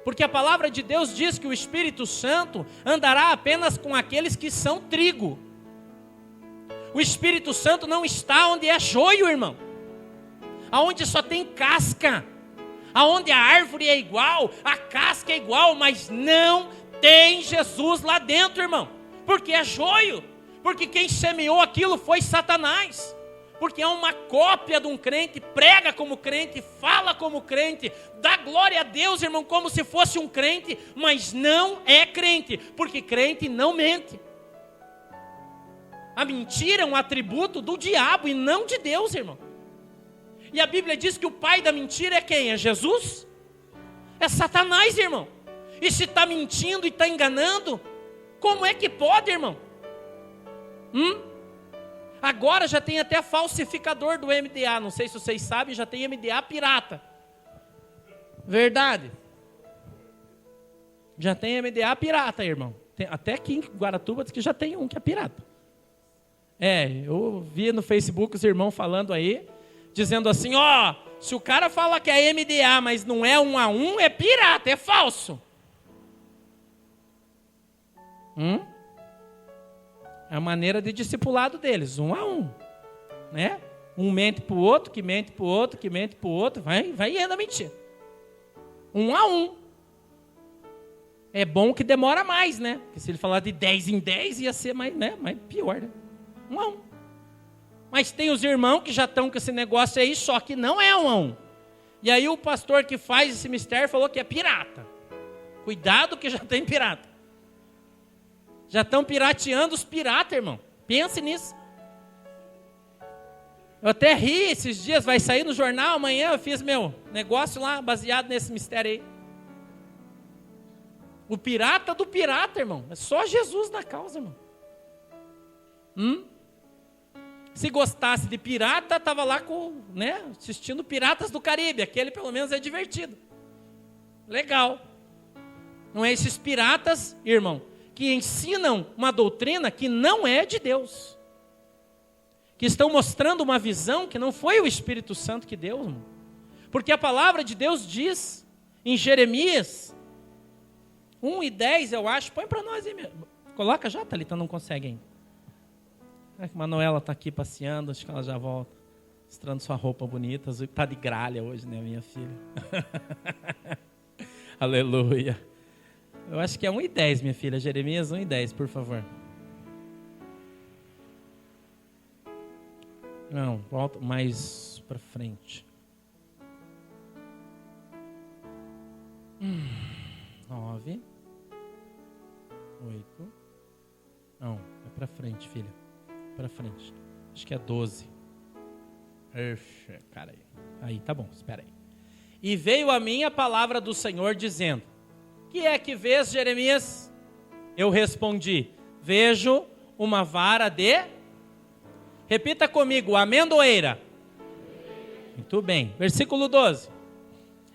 A: Porque a palavra de Deus diz que o Espírito Santo andará apenas com aqueles que são trigo. O Espírito Santo não está onde é joio, irmão. Aonde só tem casca. Aonde a árvore é igual, a casca é igual, mas não tem Jesus lá dentro, irmão. Porque é joio. Porque quem semeou aquilo foi Satanás. Porque é uma cópia de um crente, prega como crente, fala como crente, dá glória a Deus, irmão, como se fosse um crente, mas não é crente, porque crente não mente. A mentira é um atributo do diabo e não de Deus, irmão. E a Bíblia diz que o pai da mentira é quem? É Jesus? É Satanás, irmão. E se está mentindo e está enganando, como é que pode, irmão? Agora já tem até falsificador do MDA. Não sei se vocês sabem, já tem MDA pirata. Verdade. Já tem MDA pirata, irmão. Até aqui em Guaratuba diz que já tem um que é pirata. Eu vi no Facebook os irmãos falando aí, dizendo assim, ó, se o cara fala que é MDA, mas não é 1 a 1, é pirata, é falso. É a maneira de discipulado deles, 1 a 1, né? Um mente para o outro, que mente para o outro, que mente para o outro, vai e anda mentir. 1 a 1. É bom que demora mais, né? Porque se ele falar de 10 em 10, ia ser mais, né? Mais pior, né? 1 a 1. Mas tem os irmãos que já estão com esse negócio aí, só que não é 1 a 1. E aí o pastor que faz esse mistério falou que é pirata. Cuidado que já tem pirata. Já estão pirateando os piratas, irmão. Pense nisso. Eu até ri esses dias, vai sair no jornal amanhã, eu fiz meu negócio lá, baseado nesse mistério aí. O pirata do pirata, irmão. É só Jesus na causa, irmão. Se gostasse de pirata, estava lá assistindo Piratas do Caribe. Aquele pelo menos é divertido. Legal. Não é esses piratas, irmão, que ensinam uma doutrina que não é de Deus. Que estão mostrando uma visão que não foi o Espírito Santo que deu, irmão. Porque a palavra de Deus diz em Jeremias 1:10, eu acho. Põe para nós aí mesmo. Coloca já, Thalita, não consegue ainda. A Manuela está aqui passeando, acho que ela já volta. Mostrando sua roupa bonita. Está de gralha hoje, né, minha filha? Aleluia. Eu acho que é 1:10, minha filha. Jeremias 1:10, por favor. Não, volta mais para frente. 9, 8. Não, é para frente, filha. Para frente. Acho que é 12. Cara aí, tá bom, espera aí. E veio a mim a palavra do Senhor dizendo: que é que vês, Jeremias? Eu respondi: vejo uma vara de... Repita comigo, amendoeira. Muito bem. Versículo 12.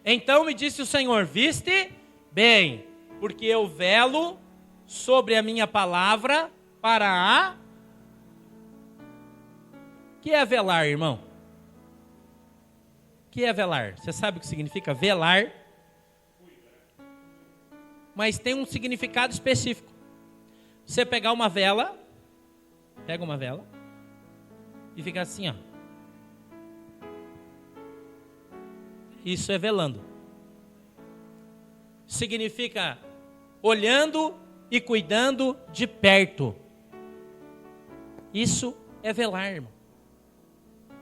A: Então me disse o Senhor: viste bem, porque eu velo sobre a minha palavra para a... O que é velar, irmão? O que é velar? Você sabe o que significa velar? Mas tem um significado específico. Você pegar uma vela, pega uma vela e fica assim, ó. Isso é velando. Significa olhando e cuidando de perto. Isso é velar, irmão.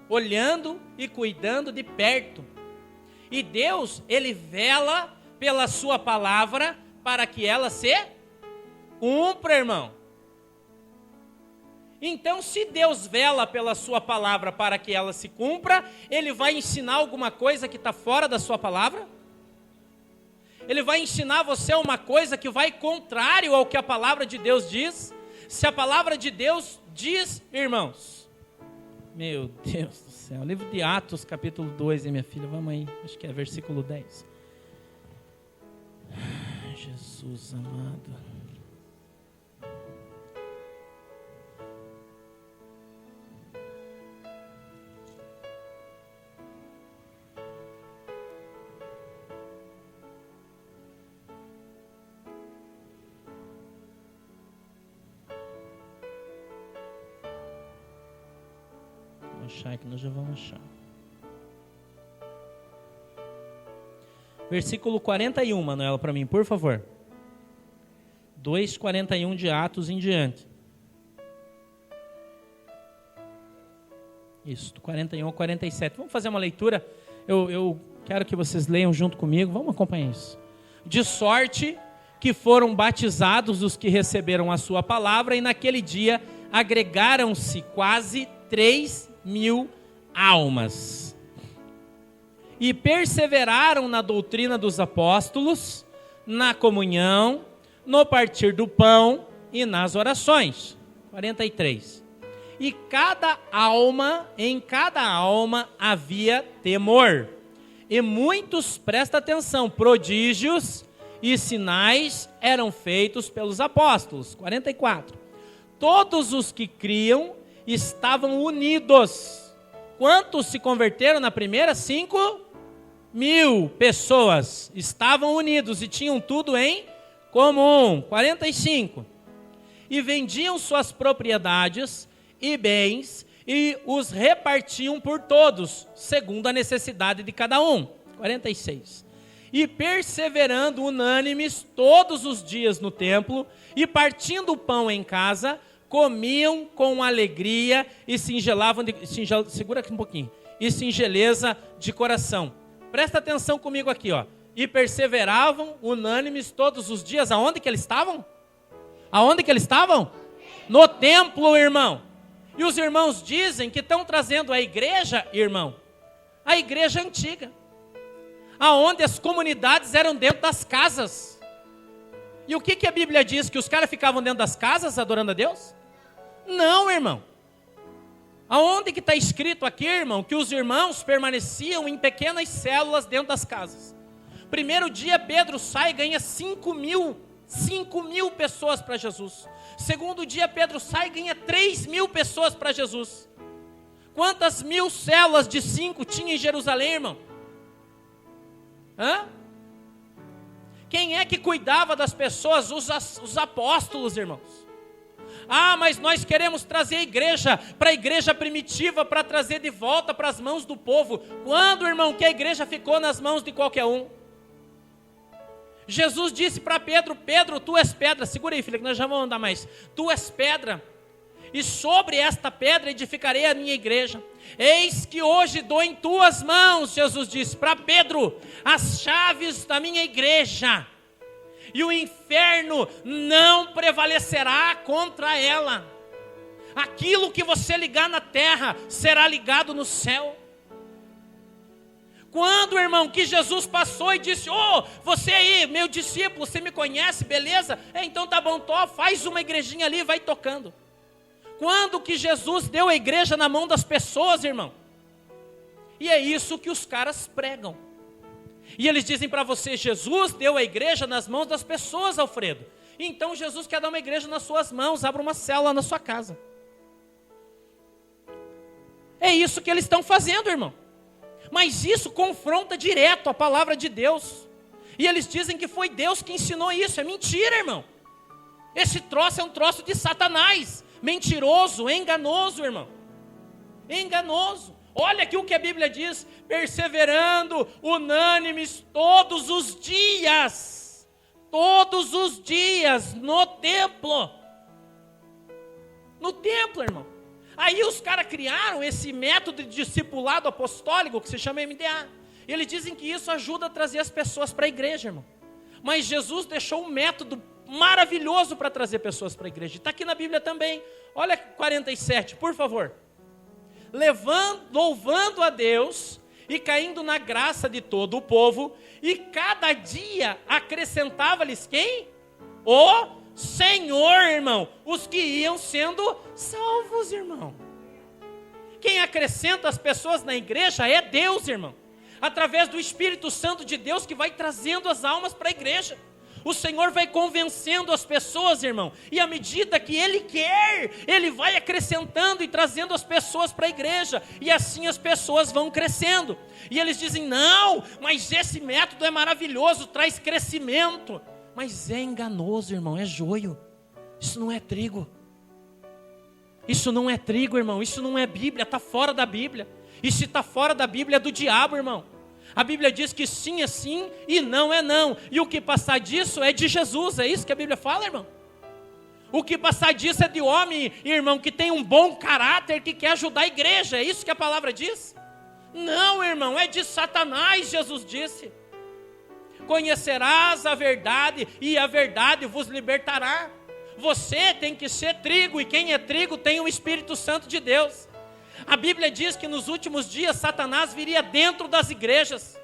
A: Olhando e cuidando de perto. E Deus, Ele vela pela sua palavra para que ela se cumpra, irmão. Então, se Deus vela pela sua palavra para que ela se cumpra, Ele vai ensinar alguma coisa que está fora da sua palavra? Ele vai ensinar você uma coisa que vai contrário ao que a palavra de Deus diz? Se a palavra de Deus diz, irmãos, meu Deus do céu, livro de Atos, capítulo 2, hein, minha filha, vamos aí, acho que é versículo 10. Jesus amado. Achar que nós já vamos achar. Versículo 41, Manuela, para mim, por favor. 2:41 de Atos em diante. Isso, 41 a 47. Vamos fazer uma leitura. Eu quero que vocês leiam junto comigo. Vamos acompanhar isso. De sorte que foram batizados os que receberam a sua palavra, e naquele dia agregaram-se quase 3.000 almas. E perseveraram na doutrina dos apóstolos, na comunhão, no partir do pão e nas orações. 43. E em cada alma havia temor. E muitos, presta atenção, prodígios e sinais eram feitos pelos apóstolos. 44. Todos os que criam estavam unidos. Quantos se converteram na primeira? 5.000 pessoas estavam unidos e tinham tudo em comum. 45. E vendiam suas propriedades e bens e os repartiam por todos, segundo a necessidade de cada um. 46. E perseverando unânimes todos os dias no templo, e partindo o pão em casa, comiam com alegria e segura aqui um pouquinho, e singeleza de coração. Presta atenção comigo aqui, ó. E perseveravam unânimes todos os dias. Aonde que eles estavam? Aonde que eles estavam? No templo, irmão. E os irmãos dizem que estão trazendo a igreja, irmão, a igreja antiga, aonde as comunidades eram dentro das casas. E o que a Bíblia diz? Que os caras ficavam dentro das casas adorando a Deus? Não, irmão. Aonde que está escrito aqui, irmão, que os irmãos permaneciam em pequenas células dentro das casas? Primeiro dia Pedro sai e ganha 5.000 pessoas para Jesus. Segundo dia Pedro sai e ganha 3.000 pessoas para Jesus. Quantas 1.000 células de 5 tinha em Jerusalém, irmão? Hã? Quem é que cuidava das pessoas? Os apóstolos, irmãos. Ah, mas nós queremos trazer a igreja para a igreja primitiva, para trazer de volta para as mãos do povo. Quando, irmão, que a igreja ficou nas mãos de qualquer um? Jesus disse para Pedro: Pedro, tu és pedra. Segura aí, filha, que nós já vamos andar mais. Tu és pedra, e sobre esta pedra edificarei a minha igreja. Eis que hoje dou em tuas mãos, Jesus disse para Pedro, as chaves da minha igreja, e o inferno não prevalecerá contra ela. Aquilo que você ligar na terra será ligado no céu. Quando, irmão, que Jesus passou e disse: ô, você aí, meu discípulo, você me conhece, beleza? Então tá bom, faz uma igrejinha ali e vai tocando. Quando que Jesus deu a igreja na mão das pessoas, irmão? E é isso que os caras pregam. E eles dizem para você: Jesus deu a igreja nas mãos das pessoas, Alfredo. Então Jesus quer dar uma igreja nas suas mãos, abra uma célula na sua casa. É isso que eles estão fazendo, irmão. Mas isso confronta direto a palavra de Deus. E eles dizem que foi Deus que ensinou isso. É mentira, irmão. Esse troço é um troço de Satanás. Mentiroso, enganoso, irmão. Enganoso. Olha aqui o que a Bíblia diz: perseverando unânimes todos os dias no templo. No templo, irmão. Aí os caras criaram esse método de discipulado apostólico que se chama MDA. E eles dizem que isso ajuda a trazer as pessoas para a igreja, irmão. Mas Jesus deixou um método maravilhoso para trazer pessoas para a igreja. Está aqui na Bíblia também. Olha 47, por favor. Louvando a Deus e caindo na graça de todo o povo, e cada dia acrescentava-lhes quem? O Senhor, irmão, os que iam sendo salvos, irmão. Quem acrescenta as pessoas na igreja é Deus, irmão. Através do Espírito Santo de Deus que vai trazendo as almas para a igreja. O Senhor vai convencendo as pessoas, irmão. E à medida que Ele quer, Ele vai acrescentando e trazendo as pessoas para a igreja. E assim as pessoas vão crescendo. E eles dizem: não, mas esse método é maravilhoso, traz crescimento. Mas é enganoso, irmão, é joio. Isso não é trigo. Isso não é trigo, irmão. Isso não é Bíblia, está fora da Bíblia. E se está fora da Bíblia é do diabo, irmão. A Bíblia diz que sim é sim e não é não. E o que passar disso é de Jesus. É isso que a Bíblia fala, irmão. O que passar disso é de homem, irmão, que tem um bom caráter, que quer ajudar a igreja. É isso que a palavra diz? Não, irmão, é de Satanás, Jesus disse. Conhecerás a verdade e a verdade vos libertará. Você tem que ser trigo, e quem é trigo tem o Espírito Santo de Deus. A Bíblia diz que nos últimos dias Satanás viria dentro das igrejas.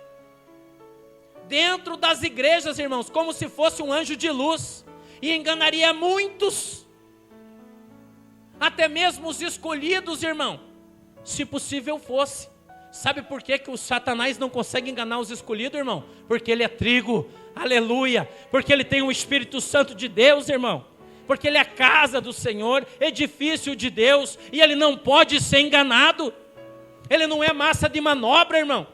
A: Dentro das igrejas, irmãos, como se fosse um anjo de luz, e enganaria muitos, até mesmo os escolhidos, irmão, se possível fosse. Sabe por que o Satanás não consegue enganar os escolhidos, irmão? Porque ele é trigo, aleluia. Porque ele tem o Espírito Santo de Deus, irmão. porque ele é a casa do Senhor, edifício de Deus, e ele não pode ser enganado. Ele não é massa de manobra, irmão.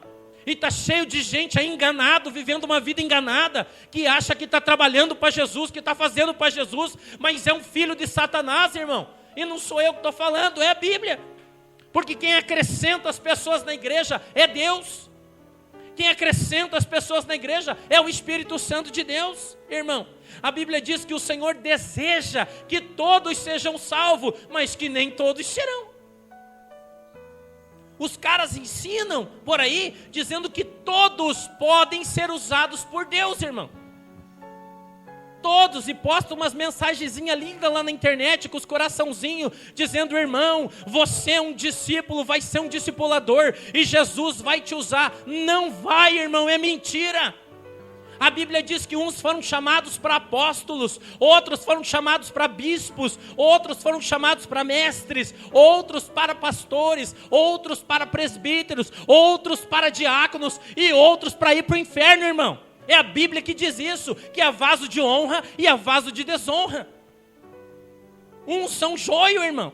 A: E está cheio de gente aí enganado, vivendo uma vida enganada, que acha que está trabalhando para Jesus, que está fazendo para Jesus, mas é um filho de Satanás, irmão. E não sou eu que estou falando, é a Bíblia. Porque quem acrescenta as pessoas na igreja é Deus. Quem acrescenta as pessoas na igreja é o Espírito Santo de Deus, irmão. A Bíblia diz que o Senhor deseja que todos sejam salvos, mas que nem todos serão. Os caras ensinam por aí, dizendo que todos podem ser usados por Deus, irmão. Todos, e postam umas mensagenzinhas lindas lá na internet, com os coraçãozinhos, dizendo: irmão, você é um discípulo, vai ser um discipulador, e Jesus vai te usar. Não vai, irmão, é mentira. A Bíblia diz que uns foram chamados para apóstolos, outros foram chamados para bispos, outros foram chamados para mestres, outros para pastores, outros para presbíteros, outros para diáconos e outros para ir para o inferno, irmão. É a Bíblia que diz isso, que há vaso de honra e há vaso de desonra. Uns são joio, irmão.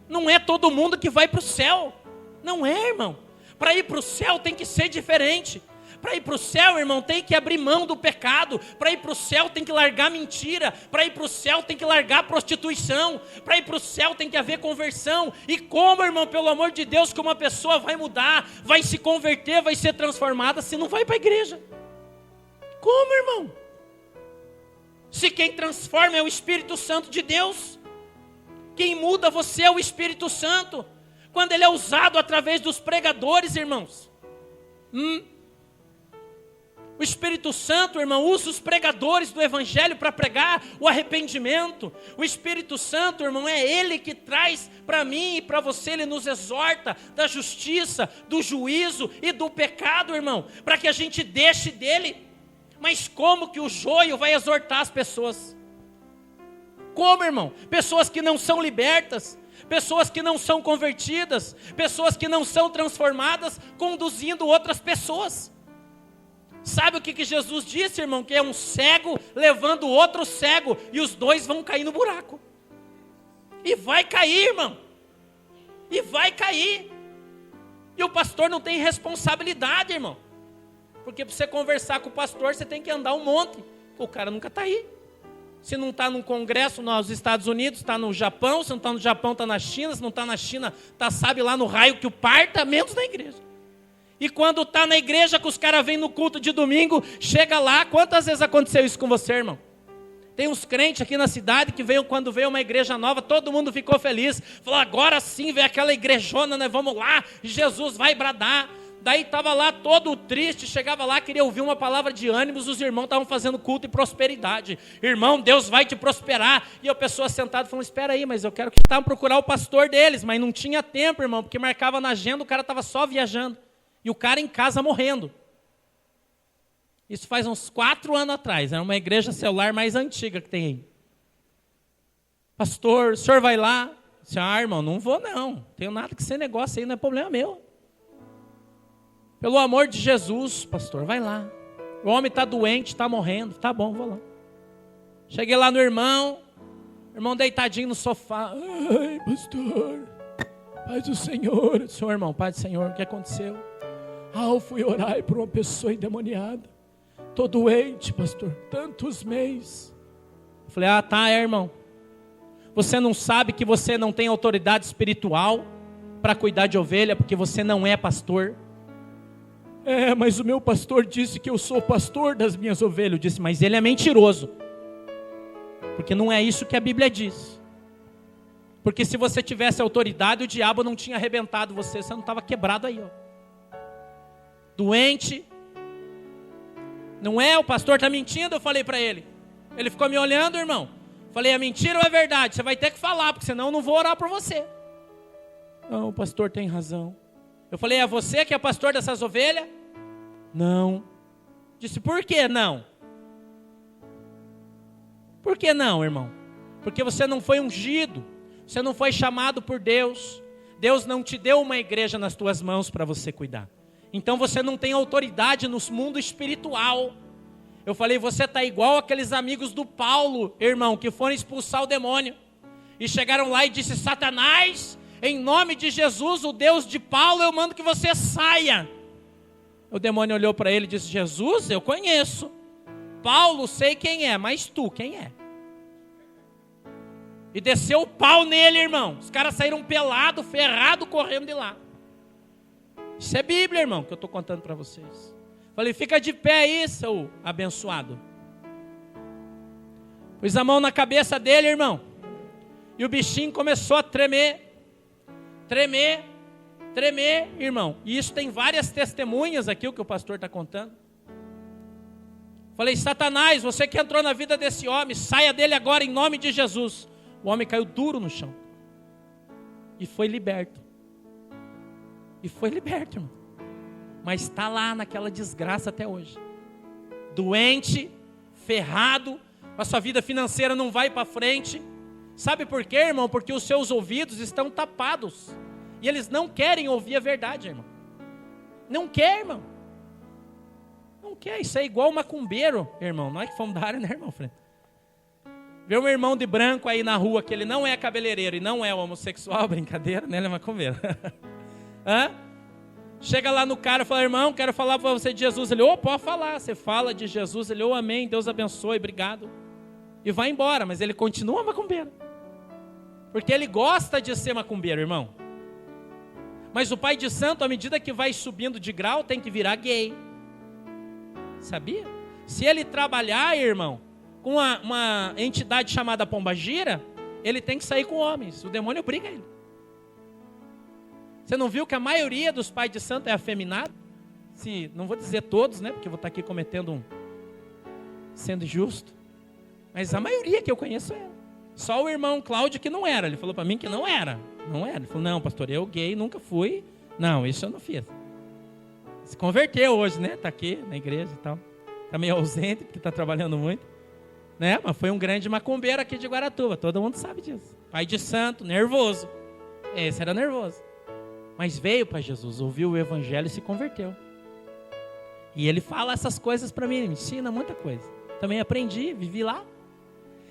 A: Não é todo mundo que vai para o céu. Não é, irmão. Para ir para o céu tem que ser diferente. Para ir para o céu, irmão, tem que abrir mão do pecado. Para ir para o céu tem que largar mentira. Para ir para o céu tem que largar prostituição. Para ir para o céu tem que haver conversão. E como, irmão, pelo amor de Deus, que uma pessoa vai mudar, vai se converter, vai ser transformada, se não vai para a igreja? Como, irmão? Se quem transforma é o Espírito Santo de Deus. Quem muda você é o Espírito Santo. Quando ele é usado através dos pregadores, irmãos. O Espírito Santo, irmão, usa os pregadores do Evangelho para pregar o arrependimento. O Espírito Santo, irmão, é Ele que traz para mim e para você, Ele nos exorta da justiça, do juízo e do pecado, irmão, para que a gente deixe dele. Mas como que o joio vai exortar as pessoas? Como, irmão? Pessoas que não são libertas, pessoas que não são convertidas, pessoas que não são transformadas, conduzindo outras pessoas. Sabe o que Jesus disse, irmão? Que é um cego levando outro cego, e os dois vão cair no buraco. E vai cair, irmão. E vai cair. E o pastor não tem responsabilidade, irmão. Porque para você conversar com o pastor, você tem que andar um monte. O cara nunca está aí. Se não está num congresso nos Estados Unidos, está no Japão. Se não está no Japão, está na China. Se não está na China, está, sabe, lá no raio que o parta, menos na igreja. E quando está na igreja, que os caras vêm no culto de domingo, chega lá. Quantas vezes aconteceu isso com você, irmão? Tem uns crentes aqui na cidade que veio, quando veio uma igreja nova, todo mundo ficou feliz. Falou: agora sim, vem aquela igrejona, né? Vamos lá, Jesus vai bradar. Daí estava lá todo triste, chegava lá, queria ouvir uma palavra de ânimo. Os irmãos estavam fazendo culto e prosperidade. Irmão, Deus vai te prosperar. E a pessoa sentada falando: espera aí, mas eu quero que estavam procurar o pastor deles. Mas não tinha tempo, irmão, porque marcava na agenda, o cara estava só viajando. E o cara em casa morrendo. Isso faz uns 4 anos atrás. Era uma igreja celular mais antiga que tem aí. Pastor, o senhor vai lá? Eu disse: irmão, não vou não. Tenho nada que ser negócio aí, não é problema meu. Pelo amor de Jesus, pastor, vai lá. O homem está doente, está morrendo. Tá bom, vou lá. Cheguei lá no irmão deitadinho no sofá. Ai, pastor, paz do Senhor. Senhor, irmão, paz do Senhor, o que aconteceu? Eu fui orar por uma pessoa endemoniada. Estou doente, pastor, tantos meses. Eu falei: tá, irmão. Você não sabe que você não tem autoridade espiritual para cuidar de ovelha, porque você não é pastor? Mas o meu pastor disse que eu sou pastor das minhas ovelhas. Eu disse: mas ele é mentiroso. Porque não é isso que a Bíblia diz. Porque se você tivesse autoridade, o diabo não tinha arrebentado você não estava quebrado aí, ó. Doente. Não é, o pastor está mentindo, eu falei para ele. Ele ficou me olhando, irmão. Falei: é mentira ou é verdade? Você vai ter que falar, porque senão eu não vou orar por você. Não, o pastor tem razão. Eu falei: é você que é pastor dessas ovelhas? Não. Disse: por que não? Por que não, irmão? Porque você não foi ungido. Você não foi chamado por Deus. Deus não te deu uma igreja nas tuas mãos para você cuidar. Então você não tem autoridade no mundo espiritual. Eu falei, você está igual aqueles amigos do Paulo, irmão, que foram expulsar o demônio. E chegaram lá e disse, Satanás, em nome de Jesus, o Deus de Paulo, eu mando que você saia. O demônio olhou para ele e disse, Jesus, eu conheço. Paulo, sei quem é, mas tu, quem é? E desceu o pau nele, irmão. Os caras saíram pelados, ferrados, correndo de lá. Isso é Bíblia, irmão, que eu estou contando para vocês. Falei, fica de pé aí, seu abençoado. Pus a mão na cabeça dele, irmão. E o bichinho começou a tremer. Tremer, irmão. E isso tem várias testemunhas aqui, o que o pastor está contando. Falei, Satanás, você que entrou na vida desse homem, saia dele agora em nome de Jesus. O homem caiu duro no chão. E foi liberto. Irmão. Mas está lá naquela desgraça até hoje. Doente, ferrado, a sua vida financeira não vai para frente. Sabe por quê, irmão? Porque os seus ouvidos estão tapados. E eles não querem ouvir a verdade, irmão. Não quer, irmão. Não quer. Isso é igual macumbeiro, irmão. Nós que fomos da área, né, irmão? Vê um irmão de branco aí na rua, que ele não é cabeleireiro e não é homossexual, brincadeira, né? Ele é macumbeiro. Hã? Chega lá no cara e fala, irmão, quero falar para você de Jesus. Ele, pode falar. Você fala de Jesus. Ele, amém, Deus abençoe, obrigado. E vai embora, mas ele continua macumbeiro. Porque ele gosta de ser macumbeiro, irmão. Mas o pai de santo, à medida que vai subindo de grau, tem que virar gay. Sabia? Se ele trabalhar, irmão, com uma entidade chamada pombagira, ele tem que sair com homens. O demônio obriga ele. Você não viu que a maioria dos pais de santo é afeminado? Não vou dizer todos, né? Porque eu vou estar aqui sendo injusto. Mas a maioria que eu conheço era. Só o irmão Cláudio que não era. Ele falou para mim que não era. Não era. Ele falou, não, pastor, eu gay nunca fui. Não, isso eu não fiz. Se converteu hoje, né? Está aqui na igreja e tal. Está meio ausente, porque está trabalhando muito. Né? Mas foi um grande macumbeiro aqui de Guaratuba. Todo mundo sabe disso. Pai de santo, nervoso. Esse era nervoso. Mas veio para Jesus, ouviu o evangelho e se converteu. E ele fala essas coisas para mim, ele me ensina muita coisa. Também aprendi, vivi lá.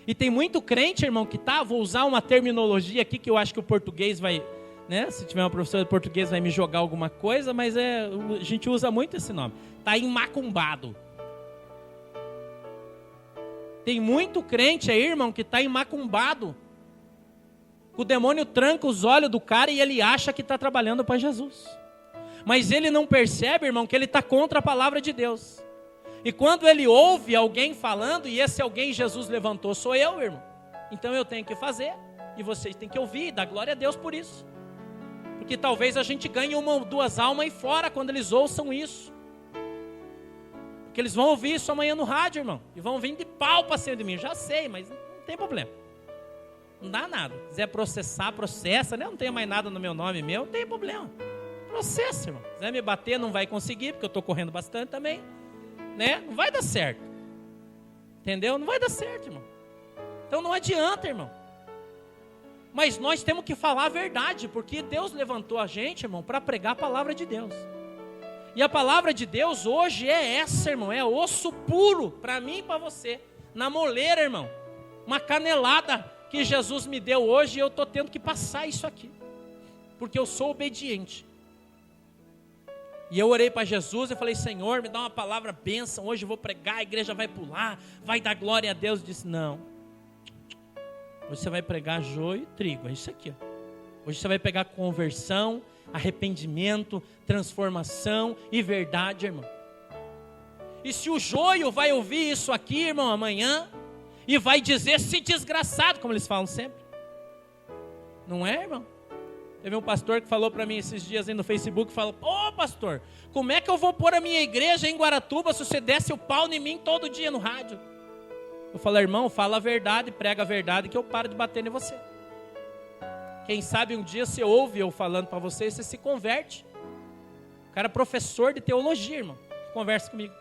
A: E tem muito crente, irmão, que vou usar uma terminologia aqui que eu acho que o português vai, né? Se tiver uma professora de português vai me jogar alguma coisa, mas a gente usa muito esse nome. Está macumbado. Tem muito crente aí, irmão, que está macumbado. O demônio tranca os olhos do cara e ele acha que está trabalhando para Jesus. Mas ele não percebe, irmão, que ele está contra a palavra de Deus. E quando ele ouve alguém falando, e esse alguém Jesus levantou, sou eu, irmão. Então eu tenho que fazer, e vocês têm que ouvir, e dar glória a Deus por isso. Porque talvez a gente ganhe 1 ou 2 almas aí fora, quando eles ouçam isso. Porque eles vão ouvir isso amanhã no rádio, irmão. E vão vir de pau para cima de mim, já sei, mas não tem problema. Não dá nada. Se quiser processar, processa, né? Não tenho mais nada no meu nome meu, não tem problema. Processa, irmão. Se quiser me bater, não vai conseguir, porque eu estou correndo bastante também. Né? Não vai dar certo. Entendeu? Não vai dar certo, irmão. Então não adianta, irmão. Mas nós temos que falar a verdade, porque Deus levantou a gente, irmão, para pregar a palavra de Deus. E a palavra de Deus hoje é essa, irmão. É osso puro, para mim e para você. Na moleira, irmão. Uma canelada que Jesus me deu hoje, e eu estou tendo que passar isso aqui, porque eu sou obediente. E eu orei para Jesus e falei, Senhor, me dá uma palavra bênção, hoje eu vou pregar, a igreja vai pular, vai dar glória a Deus. Eu disse, não, hoje você vai pregar joio e trigo, é isso aqui. Hoje você vai pegar conversão, arrependimento, transformação e verdade, irmão. E se o joio vai ouvir isso aqui, irmão, amanhã, e vai dizer, se desgraçado, como eles falam sempre. Não é, irmão? Teve um pastor que falou para mim esses dias aí no Facebook, falou, pastor, como é que eu vou pôr a minha igreja em Guaratuba se você desse o pau em mim todo dia no rádio? Eu falei, irmão, fala a verdade, prega a verdade, que eu paro de bater em você. Quem sabe um dia você ouve eu falando para você e você se converte. O cara é professor de teologia, irmão, conversa comigo.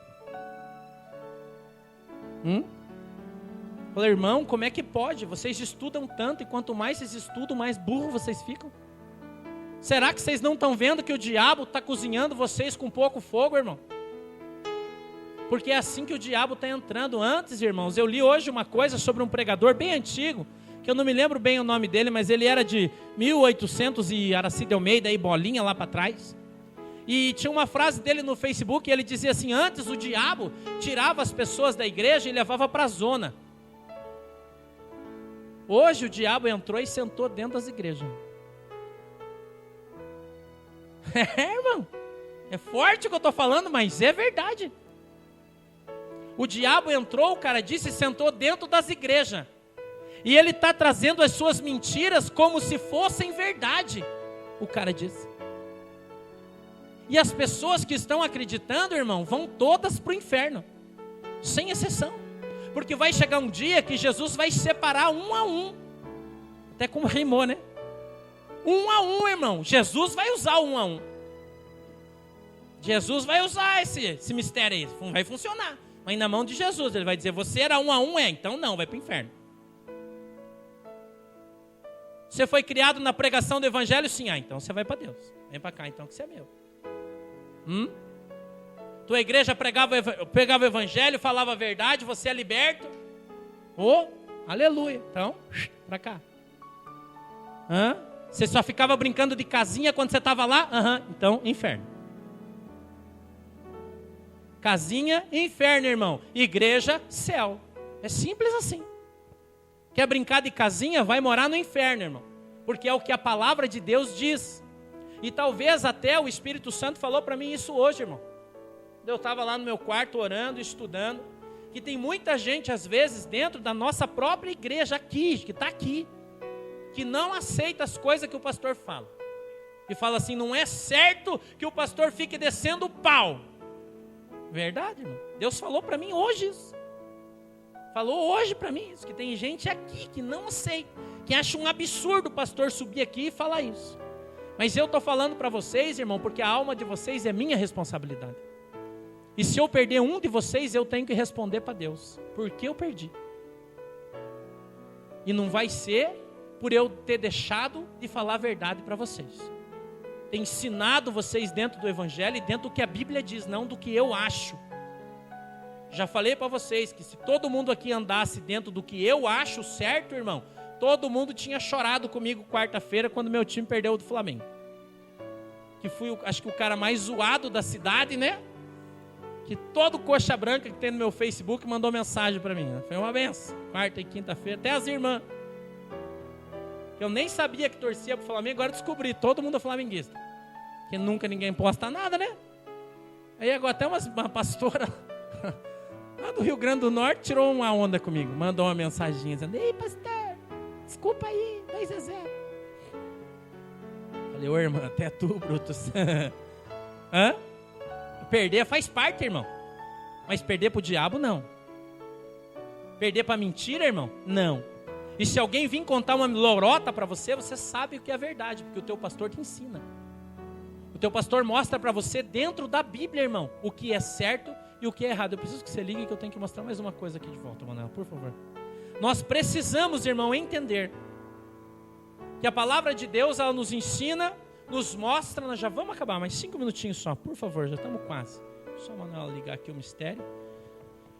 A: Falei, irmão, como é que pode? Vocês estudam tanto e quanto mais vocês estudam, mais burro vocês ficam. Será que vocês não estão vendo que o diabo está cozinhando vocês com pouco fogo, irmão? Porque é assim que o diabo está entrando. Antes, irmãos, eu li hoje uma coisa sobre um pregador bem antigo, que eu não me lembro bem o nome dele, mas ele era de 1800 e Aracide Almeida, aí bolinha lá para trás. E tinha uma frase dele no Facebook, e ele dizia assim: antes o diabo tirava as pessoas da igreja e levava para a zona. Hoje o diabo entrou e sentou dentro das igrejas. Irmão, é forte o que eu estou falando, mas é verdade. O diabo entrou, o cara disse, e sentou dentro das igrejas. E ele está trazendo as suas mentiras como se fossem verdade, o cara disse. E as pessoas que estão acreditando, irmão, vão todas para o inferno, sem exceção. Porque vai chegar um dia que Jesus vai separar um a um. Até como rimou, né? Um a um, irmão. Jesus vai usar um a um. Jesus vai usar esse mistério aí. Vai funcionar. Mas na mão de Jesus, ele vai dizer: você era um a um, então não, vai para o inferno. Você foi criado na pregação do evangelho? Sim, então você vai para Deus. Vem para cá, então, que você é meu. Tua igreja pregava o evangelho, falava a verdade, você é liberto? Aleluia. Então, para cá. Você só ficava brincando de casinha quando você estava lá? Então, inferno. Casinha, inferno, irmão. Igreja, céu. É simples assim. Quer brincar de casinha? Vai morar no inferno, irmão. Porque é o que a palavra de Deus diz. E talvez até o Espírito Santo falou para mim isso hoje, irmão. Eu estava lá no meu quarto orando, estudando. Que tem muita gente, às vezes, dentro da nossa própria igreja aqui, que está aqui, que não aceita as coisas que o pastor fala. E fala assim: não é certo que o pastor fique descendo o pau. Verdade, irmão. Deus falou para mim hoje isso. Falou hoje para mim isso. Que tem gente aqui que não aceita, que acha um absurdo o pastor subir aqui e falar isso. Mas eu estou falando para vocês, irmão, porque a alma de vocês é minha responsabilidade. E se eu perder um de vocês, eu tenho que responder para Deus. Por que eu perdi? E não vai ser por eu ter deixado de falar a verdade para vocês. Ter ensinado vocês dentro do evangelho e dentro do que a Bíblia diz, não do que eu acho. Já falei para vocês que se todo mundo aqui andasse dentro do que eu acho certo, irmão, todo mundo tinha chorado comigo quarta-feira quando meu time perdeu do Flamengo. Que fui, acho que o cara mais zoado da cidade, né? Que todo coxa branca que tem no meu Facebook mandou mensagem para mim. Foi uma benção. Quarta e quinta-feira, até as irmãs. Eu nem sabia que torcia pro Flamengo, agora descobri. Todo mundo é flamenguista. Que nunca ninguém posta nada, né? Aí agora até uma pastora lá do Rio Grande do Norte tirou uma onda comigo. Mandou uma mensagem dizendo: ei, pastor, desculpa aí, 2-0. Falei: ô irmã, até tu, Brutus. Perder faz parte, irmão. Mas perder pro diabo, não. Perder pra mentira, irmão? Não. E se alguém vir contar uma lorota para você, você sabe o que é verdade, porque o teu pastor te ensina. O teu pastor mostra para você dentro da Bíblia, irmão, o que é certo e o que é errado. Eu preciso que você ligue que eu tenho que mostrar mais uma coisa aqui de volta, Manuel, por favor. Nós precisamos, irmão, entender que a palavra de Deus, ela nos ensina, nos mostra. Nós já vamos acabar, mais 5 minutinhos só, por favor, já estamos quase. Só, Manuel, ligar aqui o mistério.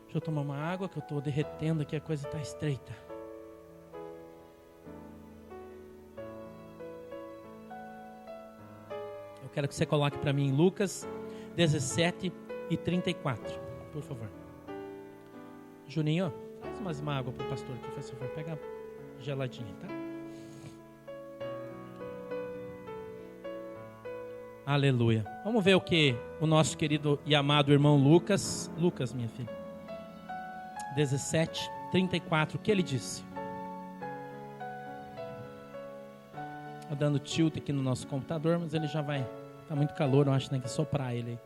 A: Deixa eu tomar uma água que eu estou derretendo aqui, a coisa está estreita. Eu quero que você coloque para mim em Lucas 17:34, por favor. Juninho, traz mais uma água para o pastor aqui, por favor. Pega geladinha, tá? Aleluia. Vamos ver o que o nosso querido e amado irmão Lucas, minha filha, 17:34, o que ele disse? Está dando tilt aqui no nosso computador, mas ele já vai. Está muito calor, eu acho que tem que soprar ele aí.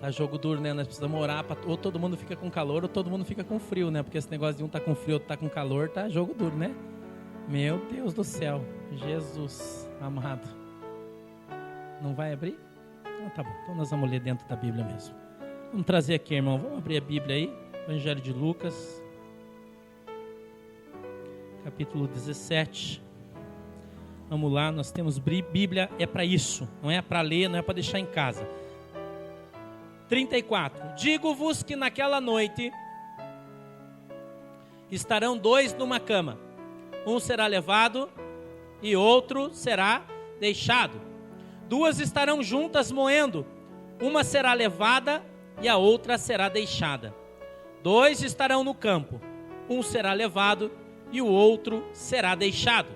A: Tá jogo duro, né? Nós precisamos orar, ou todo mundo fica com calor, ou todo mundo fica com frio, né? Porque esse negócio de um tá com frio, outro tá com calor, tá jogo duro, né? Meu Deus do céu. Jesus amado. Não vai abrir? Então tá bom, então nós vamos ler dentro da Bíblia mesmo. Vamos trazer aqui, irmão, vamos abrir a Bíblia aí. Evangelho de Lucas, capítulo 17. Vamos lá, nós temos Bíblia, é para isso, não é para ler, não é para deixar em casa. 34. Digo-vos que naquela noite estarão 2 numa cama, um será levado e outro será deixado. 2 estarão juntas moendo, uma será levada e a outra será deixada. 2 estarão no campo, um será levado e o outro será deixado.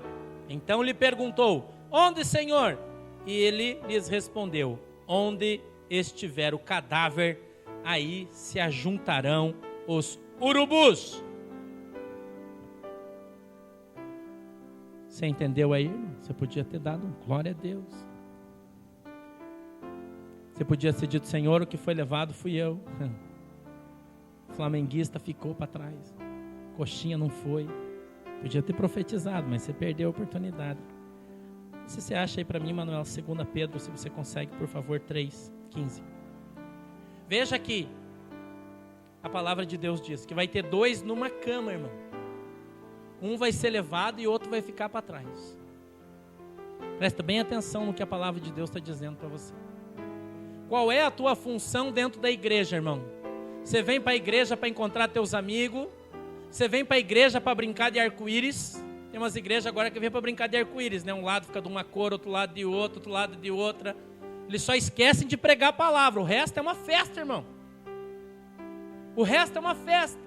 A: Então lhe perguntou: onde, Senhor? E ele lhes respondeu: onde estiver o cadáver, aí se ajuntarão os urubus. Você entendeu aí, irmão? Você podia ter dado um glória a Deus. Você podia ter dito: Senhor, o que foi levado fui eu. O flamenguista ficou para trás. Coxinha não foi. Podia ter profetizado, mas você perdeu a oportunidade. Se você acha aí para mim, Manuel, 2 Pedro, se você consegue, por favor, 3:15. Veja que a palavra de Deus diz que vai ter 2 numa cama, irmão. Um vai ser levado e outro vai ficar para trás. Presta bem atenção no que a palavra de Deus está dizendo para você. Qual é a tua função dentro da igreja, irmão? Você vem para a igreja para encontrar teus amigos. Você vem para a igreja para brincar de arco-íris. Tem umas igrejas agora que vem para brincar de arco-íris, né? Um lado fica de uma cor, outro lado de outro, outro lado de outra. Eles só esquecem de pregar a palavra. O resto é uma festa, irmão. O resto é uma festa.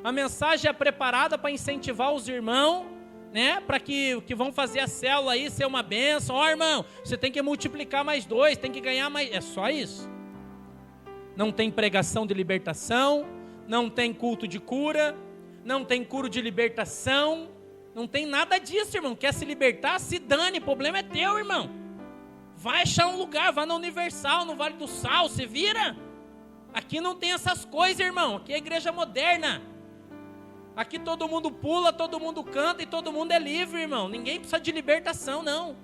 A: A mensagem é preparada para incentivar os irmãos, né? Para que vão fazer a célula aí ser uma bênção. Ó, irmão, você tem que multiplicar mais 2, tem que ganhar mais. É só isso. Não tem pregação de libertação, não tem culto de cura, não tem cura de libertação, não tem nada disso, irmão. Quer se libertar? Se dane, o problema é teu, irmão. Vai achar um lugar, vai na Universal, no Vale do Sal, se vira. Aqui não tem essas coisas, irmão. Aqui é igreja moderna. Aqui todo mundo pula, todo mundo canta e todo mundo é livre, irmão. Ninguém precisa de libertação, não.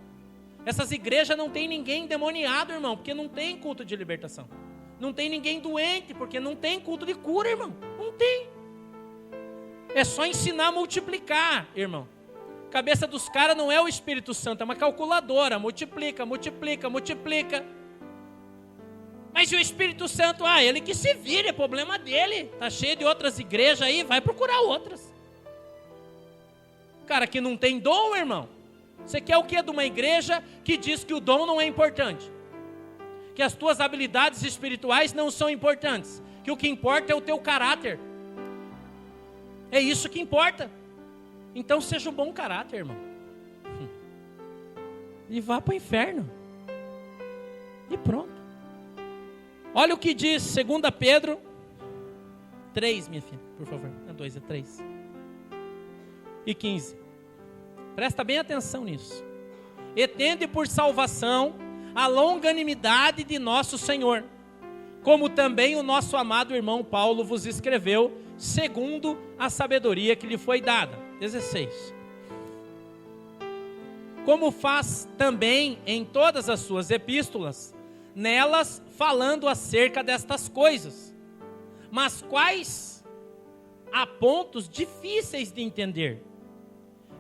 A: Essas igrejas não tem ninguém endemoniado, irmão, porque não tem culto de libertação. Não tem ninguém doente, porque não tem culto de cura, irmão. Não tem. É só ensinar a multiplicar, irmão. A cabeça dos caras não é o Espírito Santo, é uma calculadora. Multiplica, multiplica, multiplica. Mas e o Espírito Santo? Ah, ele que se vire, é problema dele. Tá cheio de outras igrejas aí, vai procurar outras. Cara que não tem dom, irmão. Você quer o que de uma igreja que diz que o dom não é importante? Que as tuas habilidades espirituais não são importantes? Que o que importa é o teu caráter. É isso que importa. Então seja um bom caráter, irmão. E vá para o inferno. E pronto. Olha o que diz 2 Pedro 3, minha filha, por favor. Não é 2, é 3. E 15. Presta bem atenção nisso. E tende por salvação a longanimidade de nosso Senhor, como também o nosso amado irmão Paulo vos escreveu, segundo a sabedoria que lhe foi dada. 16. Como faz também em todas as suas epístolas, nelas falando acerca destas coisas, mas quais há pontos difíceis de entender,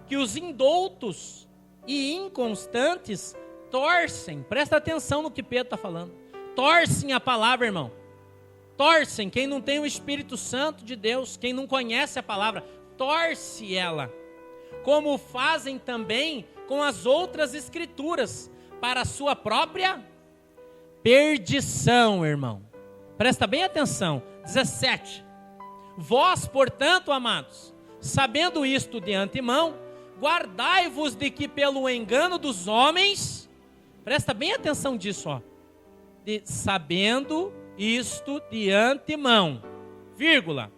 A: que os indoutos e inconstantes torcem. Presta atenção no que Pedro está falando. Torcem a palavra, irmão. Torcem. Quem não tem o Espírito Santo de Deus, quem não conhece a palavra, torce ela. Como fazem também com as outras escrituras, para a sua própria perdição, irmão. Presta bem atenção. 17. Vós, portanto, amados, sabendo isto de antemão, guardai-vos de que pelo engano dos homens, presta bem atenção disso, ó. Sabendo isto de antemão, vírgula,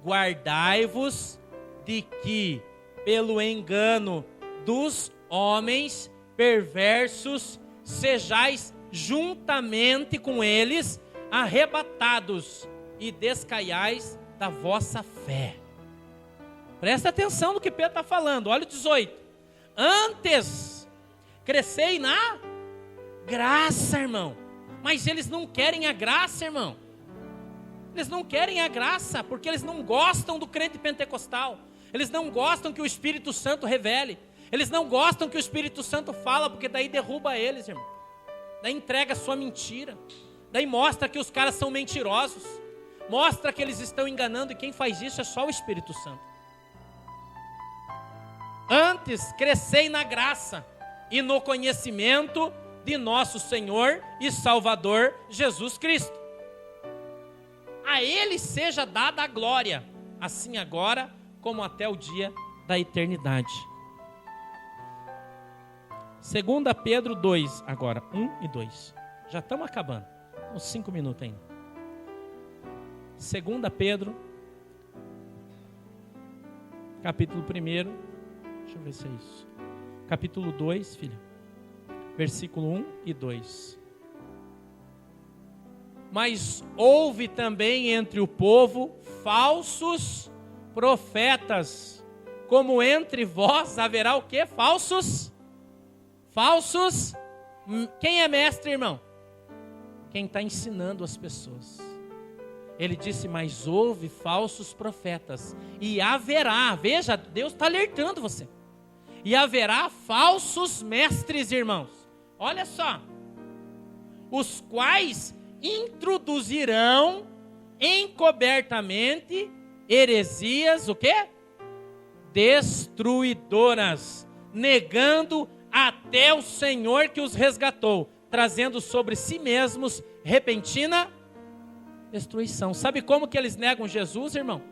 A: guardai-vos de que pelo engano dos homens perversos sejais juntamente com eles arrebatados e descaiais da vossa fé. Presta atenção no que Pedro está falando. Olha o 18. Antes, crescei na graça, irmão. Mas eles não querem a graça, irmão. Eles não querem a graça, porque eles não gostam do crente pentecostal. Eles não gostam que o Espírito Santo revele. Eles não gostam que o Espírito Santo fala, porque daí derruba eles, irmão. Daí entrega a sua mentira. Daí mostra que os caras são mentirosos. Mostra que eles estão enganando, e quem faz isso é só o Espírito Santo. Antes, crescei na graça e no conhecimento de nosso Senhor e Salvador Jesus Cristo. A Ele seja dada a glória, assim agora como até o dia da eternidade. 2 Pedro 2, agora 1 e 2. Já estamos acabando, uns 5 minutos ainda. 2 Pedro, capítulo 1, deixa eu ver se é isso. Capítulo 2, filho, versículo 1 e 2. Mas houve também entre o povo falsos profetas, como entre vós haverá o quê? Falsos? Quem é mestre, irmão? Quem está ensinando as pessoas. Ele disse, mas houve falsos profetas, e haverá, veja, Deus está alertando você, e haverá falsos mestres, irmãos, olha só, os quais introduzirão encobertamente heresias, o quê? Destruidoras, negando até o Senhor que os resgatou, trazendo sobre si mesmos repentina destruição. Sabe como que eles negam Jesus, irmão?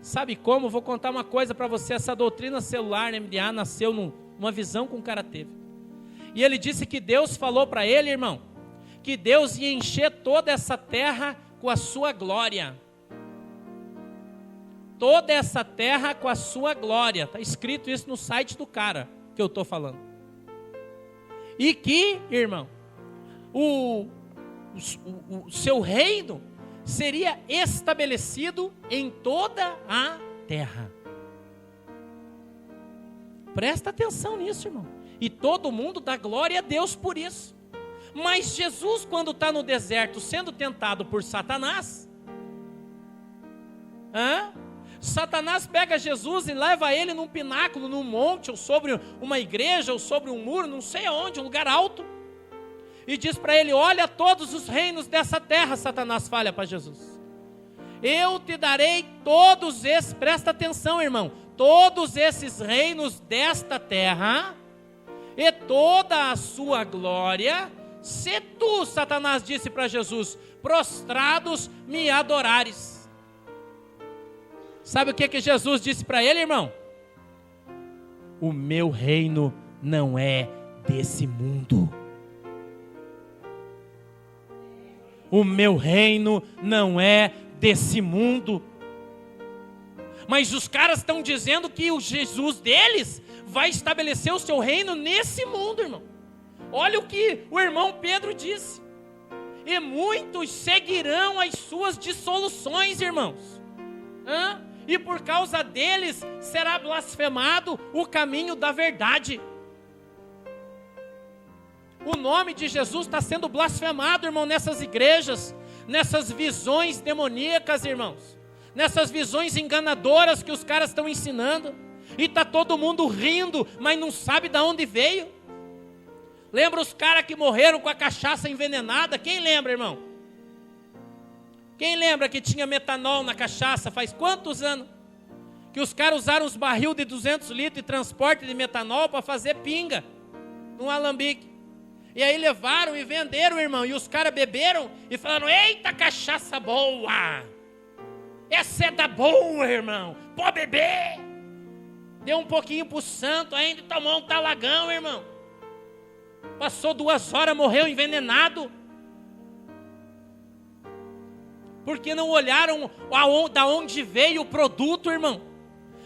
A: Sabe como? Vou contar uma coisa para você. Essa doutrina celular MDA nasceu numa visão que um cara teve. E ele disse que Deus falou para ele, irmão, que Deus ia encher toda essa terra com a sua glória. Toda essa terra com a sua glória. Está escrito isso no site do cara que eu estou falando. E que, irmão, o seu reino seria estabelecido em toda a terra. Presta atenção nisso, irmão. E todo mundo dá glória a Deus por isso. Mas Jesus, quando está no deserto sendo tentado por Satanás, Satanás pega Jesus e leva ele num pináculo, num monte, ou sobre uma igreja, ou sobre um muro, não sei aonde, um lugar alto, e diz para ele, olha todos os reinos dessa terra. Satanás fala para Jesus, eu te darei todos esses, presta atenção, irmão, todos esses reinos desta terra, e toda a sua glória, se tu, Satanás disse para Jesus, prostrados me adorares. Sabe o que Jesus disse para ele, irmão? O meu reino não é desse mundo. O meu reino não é desse mundo. Mas os caras estão dizendo que o Jesus deles vai estabelecer o seu reino nesse mundo, irmão. Olha o que o irmão Pedro disse. E muitos seguirão as suas dissoluções, irmãos. E por causa deles será blasfemado o caminho da verdade. O nome de Jesus está sendo blasfemado, irmão, nessas igrejas, nessas visões demoníacas, irmãos, nessas visões enganadoras que os caras estão ensinando, e está todo mundo rindo, mas não sabe de onde veio. Lembra os caras que morreram com a cachaça envenenada? Quem lembra, irmão? Quem lembra que tinha metanol na cachaça? Faz quantos anos que os caras usaram os barril de 200 litros de transporte de metanol para fazer pinga num alambique? E aí levaram e venderam, irmão, e os caras beberam e falaram, eita, cachaça boa, essa é da boa, irmão, pode beber. Deu um pouquinho pro santo ainda e tomou um talagão, irmão. Passou 2 horas, morreu envenenado. Porque não olharam da onde veio o produto, irmão.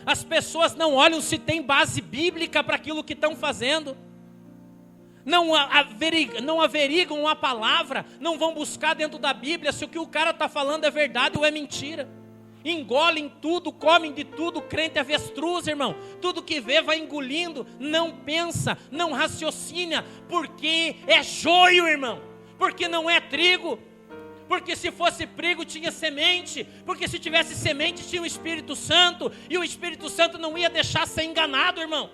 A: As pessoas não olham se tem base bíblica para aquilo que estão fazendo. Não averigam a palavra, não vão buscar dentro da Bíblia se o que o cara está falando é verdade ou é mentira. Engolem tudo, comem de tudo, crente avestruz, irmão. Tudo que vê vai engolindo, não pensa, não raciocina, porque é joio, irmão. Porque não é trigo. Porque se fosse trigo tinha semente, porque se tivesse semente tinha o Espírito Santo, e o Espírito Santo não ia deixar ser enganado, irmão.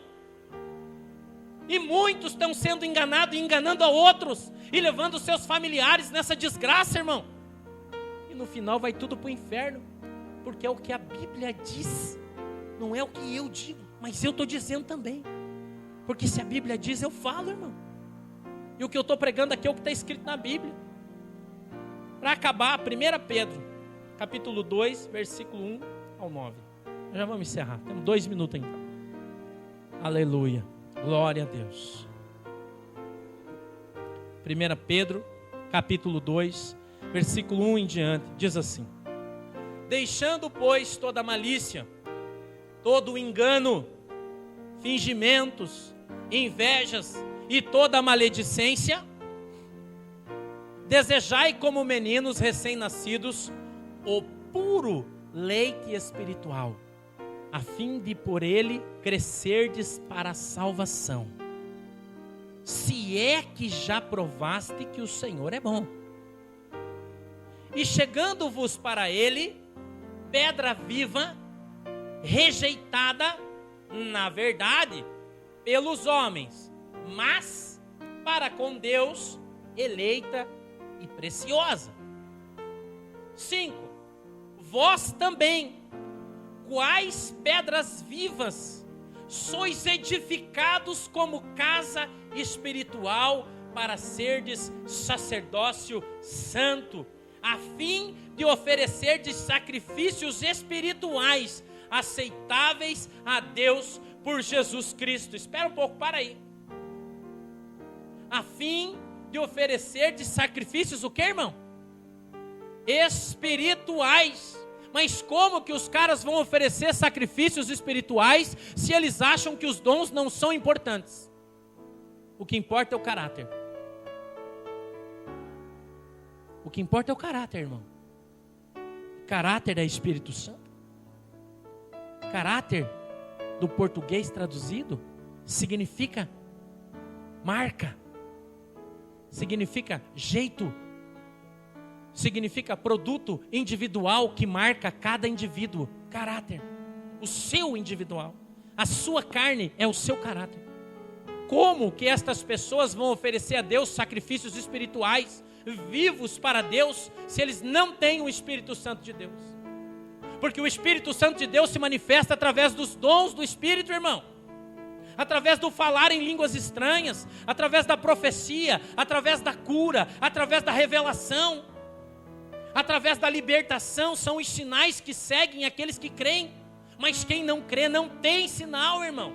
A: E muitos estão sendo enganados e enganando a outros. E levando seus familiares nessa desgraça, irmão. E no final vai tudo para o inferno. Porque é o que a Bíblia diz. Não é o que eu digo. Mas eu estou dizendo também. Porque se a Bíblia diz, eu falo, irmão. E o que eu estou pregando aqui é o que está escrito na Bíblia. Para acabar, 1 Pedro, capítulo 2, versículo 1 ao 9. Já vamos encerrar. Temos 2 minutos ainda. Aleluia. Glória a Deus. 1 Pedro, capítulo 2, versículo 1 em diante, diz assim: deixando, pois, toda malícia, todo engano, fingimentos, invejas e toda maledicência, desejai como meninos recém-nascidos o puro leite espiritual, a fim de por ele crescerdes para a salvação, se é que já provaste que o Senhor é bom. E chegando-vos para ele, pedra viva, rejeitada, na verdade, pelos homens, mas para com Deus, eleita e preciosa. 5. Vós também, quais pedras vivas, sois edificados como casa espiritual para serdes sacerdócio santo, a fim de oferecerdes sacrifícios espirituais aceitáveis a Deus por Jesus Cristo. Espera um pouco, para aí. A fim de oferecerdes sacrifícios, o que, irmão? Espirituais. Mas como que os caras vão oferecer sacrifícios espirituais se eles acham que os dons não são importantes? O que importa é o caráter. O que importa é o caráter, irmão. Caráter é Espírito Santo. Caráter, do português traduzido, significa marca, significa jeito, significa produto individual que marca cada indivíduo. Caráter, o seu individual, a sua carne é o seu caráter. Como que estas pessoas vão oferecer a Deus sacrifícios espirituais vivos para Deus se eles não têm o Espírito Santo de Deus? Porque o Espírito Santo de Deus se manifesta através dos dons do Espírito, irmão. Através do falar em línguas estranhas, através da profecia, através da cura, através da revelação, através da libertação. São os sinais que seguem aqueles que creem. Mas quem não crê não tem sinal, irmão.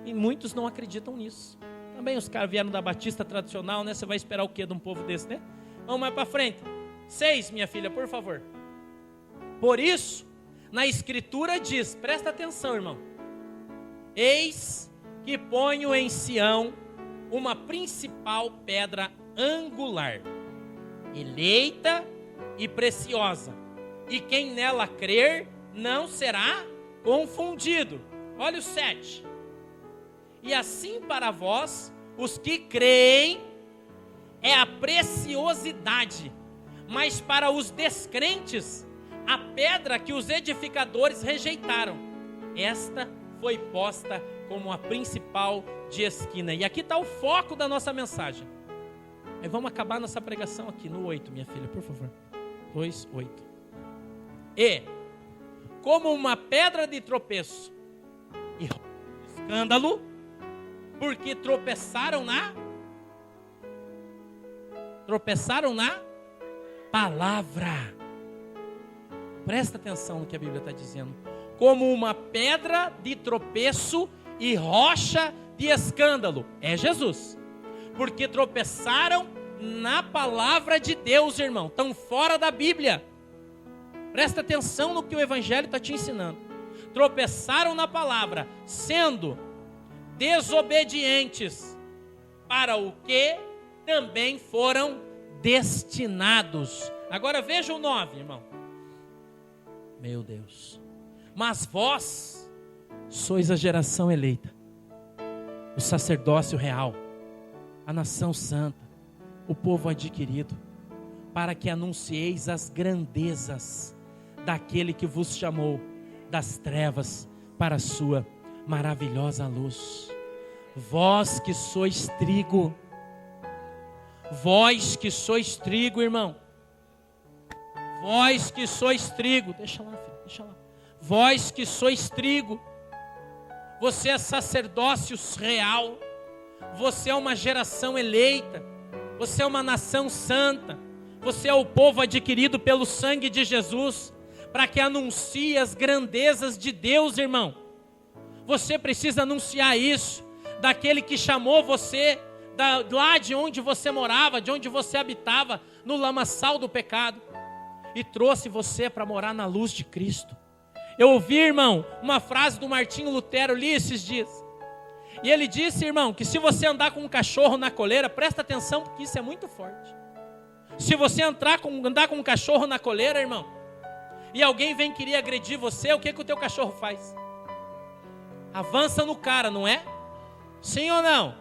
A: E muitos não acreditam nisso. Também os caras vieram da Batista tradicional, né? Você vai esperar o quê de um povo desse, né? Vamos mais para frente. 6, minha filha, por favor. Por isso, na Escritura diz, presta atenção, irmão: eis que ponho em Sião uma principal pedra angular, eleita e preciosa, e quem nela crer não será confundido. Olha o 7. E assim para vós, os que creem, é a preciosidade, mas para os descrentes, a pedra que os edificadores rejeitaram, esta foi posta como a principal de esquina. E aqui está o foco da nossa mensagem. Aí vamos acabar nossa pregação aqui no 8, minha filha, por favor. 2:8. E, como uma pedra de tropeço e escândalo, porque tropeçaram na palavra. Presta atenção no que a Bíblia está dizendo. Como uma pedra de tropeço e rocha de escândalo. É Jesus. Porque tropeçaram na palavra de Deus, irmão. Estão fora da Bíblia. Presta atenção no que o Evangelho está te ensinando. Tropeçaram na palavra, sendo desobedientes, para o que também foram destinados. Agora veja o 9, irmão. Meu Deus. Mas vós sois a geração eleita, o sacerdócio real, a nação santa, o povo adquirido, para que anuncieis as grandezas daquele que vos chamou das trevas para a sua maravilhosa luz. Vós que sois trigo. Vós que sois trigo, irmão. Vós que sois trigo. Deixa lá, filho, deixa lá. Vós que sois trigo. Você é sacerdócio real. Você é uma geração eleita. Você é uma nação santa. Você é o povo adquirido pelo sangue de Jesus, para que anuncie as grandezas de Deus, irmão. Você precisa anunciar isso, daquele que chamou você, lá de onde você morava, de onde você habitava, no lamaçal do pecado, e trouxe você para morar na luz de Cristo. Eu ouvi, irmão, uma frase do Martinho Lutero, li esses dias, e ele disse, irmão, que se você andar com um cachorro na coleira, presta atenção, porque isso é muito forte. Se você andar com um cachorro na coleira, irmão, e alguém vem querer agredir você, o que o teu cachorro faz? Avança no cara, não é? Sim ou não?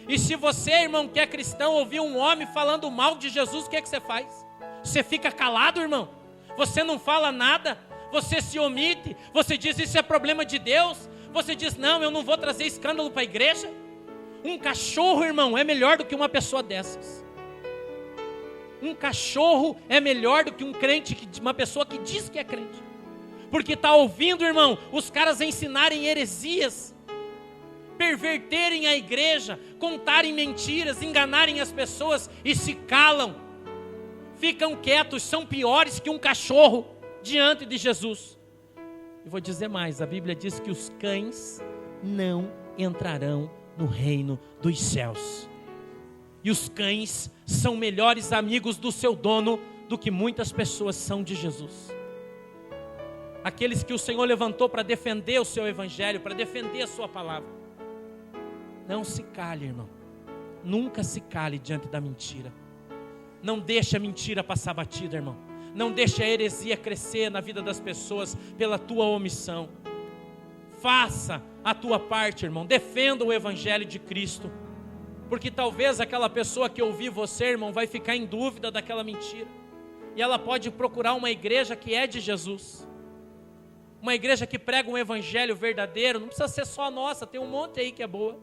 A: E se você, irmão, que é cristão, ouvir um homem falando mal de Jesus, o que você faz? Você fica calado, irmão? Você não fala nada? Você se omite? Você diz, isso é problema de Deus? Você diz, não, eu não vou trazer escândalo para a igreja? Um cachorro, irmão, é melhor do que uma pessoa dessas. Um cachorro é melhor do que um crente, uma pessoa que diz que é crente. Porque está ouvindo, irmão, os caras ensinarem heresias, perverterem a igreja, contarem mentiras, enganarem as pessoas e se calam. Ficam quietos, são piores que um cachorro diante de Jesus. Eu vou dizer mais, a Bíblia diz que os cães não entrarão no reino dos céus. E os cães são melhores amigos do seu dono do que muitas pessoas são de Jesus. Aqueles que o Senhor levantou para defender o seu evangelho, para defender a sua palavra. Não se cale, irmão. Nunca se cale diante da mentira. Não deixe a mentira passar batida, irmão. Não deixe a heresia crescer na vida das pessoas pela tua omissão. Faça a tua parte, irmão. Defenda o evangelho de Cristo. Porque talvez aquela pessoa que ouvir você, irmão, vai ficar em dúvida daquela mentira. E ela pode procurar uma igreja que é de Jesus. Uma igreja que prega um evangelho verdadeiro. Não precisa ser só a nossa, tem um monte aí que é boa.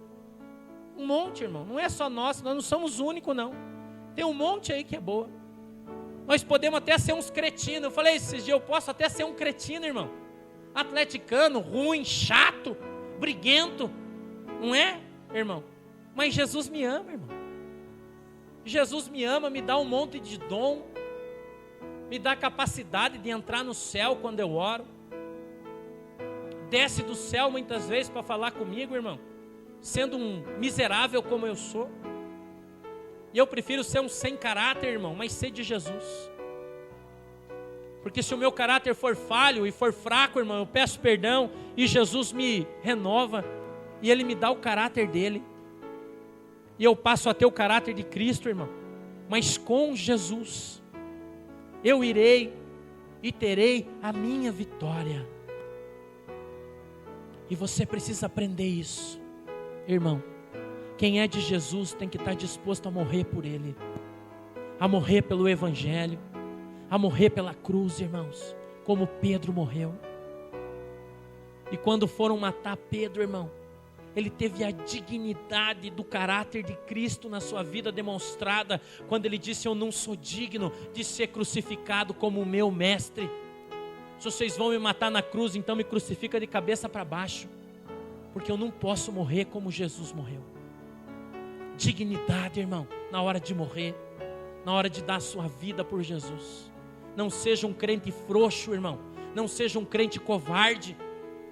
A: Um monte, irmão. Não é só nossa, nós não somos únicos, não. Tem um monte aí que é boa. Nós podemos até ser uns cretinos. Eu falei esses dias, eu posso até ser um cretino, irmão. Atleticano, ruim, chato, briguento. Não é, irmão? Mas Jesus me ama, irmão. Jesus me ama, me dá um monte de dom. Me dá capacidade de entrar no céu quando eu oro. Desce do céu muitas vezes para falar comigo, irmão. Sendo um miserável como eu sou. E eu prefiro ser um sem caráter, irmão, mas ser de Jesus. Porque se o meu caráter for falho e for fraco, irmão, eu peço perdão e Jesus me renova. E Ele me dá o caráter dEle. E eu passo a ter o caráter de Cristo, irmão. Mas com Jesus, eu irei e terei a minha vitória. E você precisa aprender isso, irmão. Quem é de Jesus tem que estar disposto a morrer por Ele. A morrer pelo Evangelho. A morrer pela cruz, irmãos. Como Pedro morreu. E quando foram matar Pedro, irmão, ele teve a dignidade do caráter de Cristo na sua vida demonstrada, quando ele disse, eu não sou digno de ser crucificado como o meu mestre. Se vocês vão me matar na cruz, então me crucifica de cabeça para baixo, porque eu não posso morrer como Jesus morreu. Dignidade, irmão, na hora de morrer, na hora de dar a sua vida por Jesus. Não seja um crente frouxo, irmão. Não seja um crente covarde.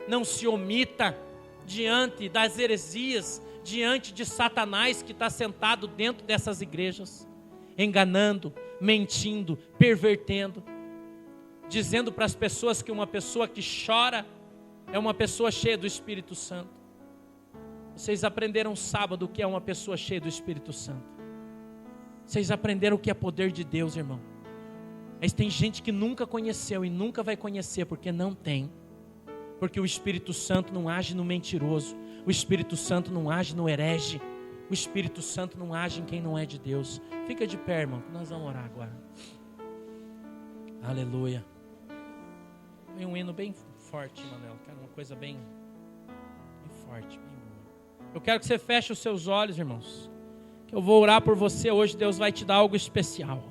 A: Não se omita diante das heresias, diante de Satanás que está sentado dentro dessas igrejas, enganando, mentindo, pervertendo, dizendo para as pessoas que uma pessoa que chora é uma pessoa cheia do Espírito Santo. Vocês aprenderam sábado o que é uma pessoa cheia do Espírito Santo. Vocês aprenderam o que é poder de Deus, irmão. Mas tem gente que nunca conheceu e nunca vai conhecer porque não tem. Porque o Espírito Santo não age no mentiroso. O Espírito Santo não age no herege. O Espírito Santo não age em quem não é de Deus. Fica de pé, irmão, que nós vamos orar agora. Aleluia. Tem um hino bem forte, Manuel. Quero uma coisa bem forte, bem boa. Eu quero que você feche os seus olhos, irmãos. Que eu vou orar por você hoje, Deus vai te dar algo especial.